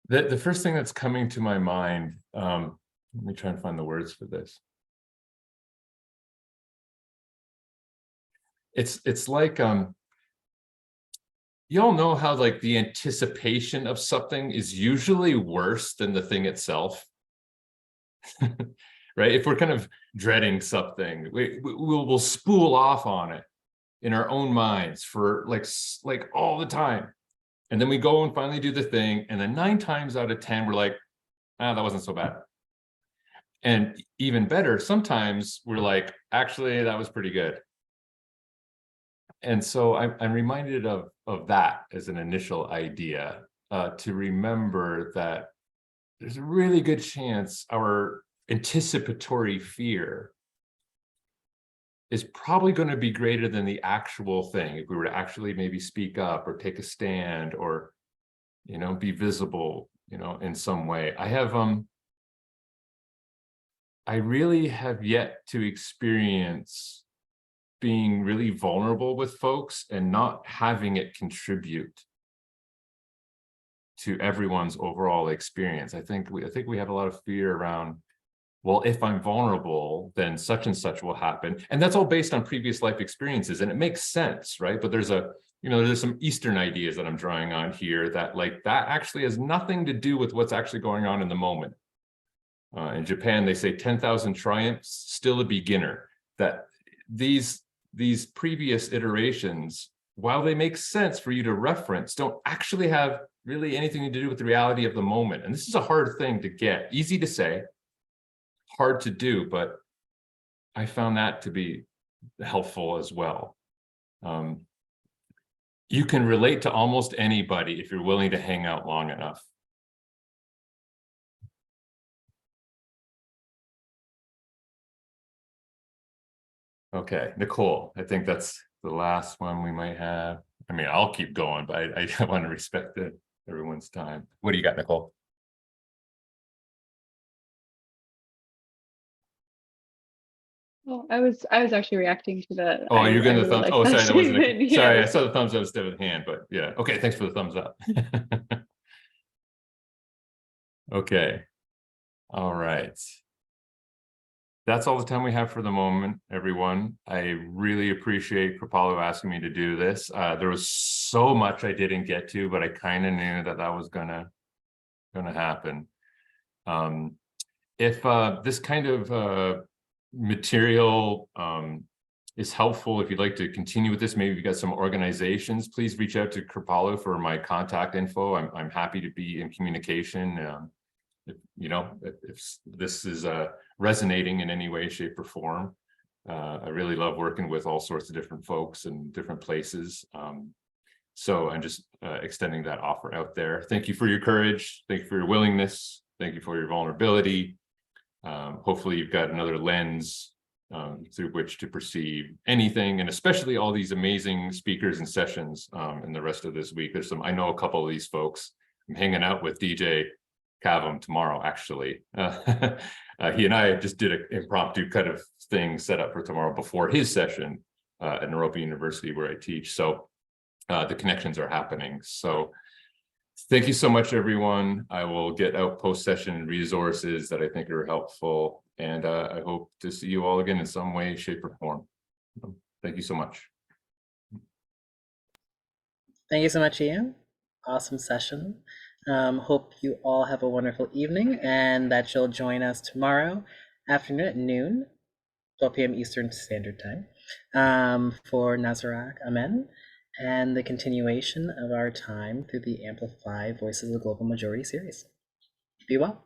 The first thing that's coming to my mind, let me try and find the words for this. It's like, you all know how like the anticipation of something is usually worse than the thing itself, right? If we're kind of dreading something, we'll spool off on it in our own minds for like all the time. And then we go and finally do the thing. And then 9 times out of 10, we're like, ah, that wasn't so bad. And even better, sometimes we're like, actually, that was pretty good. And so I'm reminded of that as an initial idea, to remember that there's a really good chance our anticipatory fear is probably going to be greater than the actual thing. If we were to actually maybe speak up or take a stand or, be visible, in some way. I really have yet to experience being really vulnerable with folks and not having it contribute to everyone's overall experience. I think we have a lot of fear around, well, if I'm vulnerable, then such and such will happen. And that's all based on previous life experiences. And it makes sense, right? But there's some Eastern ideas that I'm drawing on here that that actually has nothing to do with what's actually going on in the moment. In Japan, they say 10,000 triumphs, still a beginner. That these previous iterations, while they make sense for you to reference, don't actually have really anything to do with the reality of the moment. And this is a hard thing to get. Easy to say, hard to do, but I found that to be helpful as well. You can relate to almost anybody if you're willing to hang out long enough. Okay, Nicole, I think that's the last one we might have. I mean, I'll keep going, but I want to respect everyone's time. What do you got, Nicole? Well, I was actually reacting to the. Oh, you're getting the thumbs. Oh, sorry, that wasn't. Yeah, Sorry, I saw the thumbs up instead of the hand, but yeah. Okay, thanks for the thumbs up. Okay. All right. That's all the time we have for the moment, everyone. I really appreciate Kripalu asking me to do this. There was so much I didn't get to, but I kind of knew that was gonna happen. If this kind of material is helpful, if you'd like to continue with this, maybe you've got some organizations, please reach out to Kripalu for my contact info. I'm happy to be in communication. If this is resonating in any way, shape, or form. I really love working with all sorts of different folks in different places. So I'm just extending that offer out there. Thank you for your courage. Thank you for your willingness. Thank you for your vulnerability. Hopefully you've got another lens through which to perceive anything, and especially all these amazing speakers and sessions in the rest of this week. I know a couple of these folks. I'm hanging out with DJ Kavam tomorrow, actually. He and I just did an impromptu kind of thing set up for tomorrow before his session at Naropa University where I teach. So the connections are happening. So thank you so much, everyone. I will get out post-session resources that I think are helpful. And I hope to see you all again in some way, shape, or form. Thank you so much. Thank you so much, Ian. Awesome session. Hope you all have a wonderful evening and that you'll join us tomorrow afternoon at noon, 12 p.m. Eastern Standard Time, for Nazarak Amen and the continuation of our time through the Amplify Voices of the Global Majority series. Be well.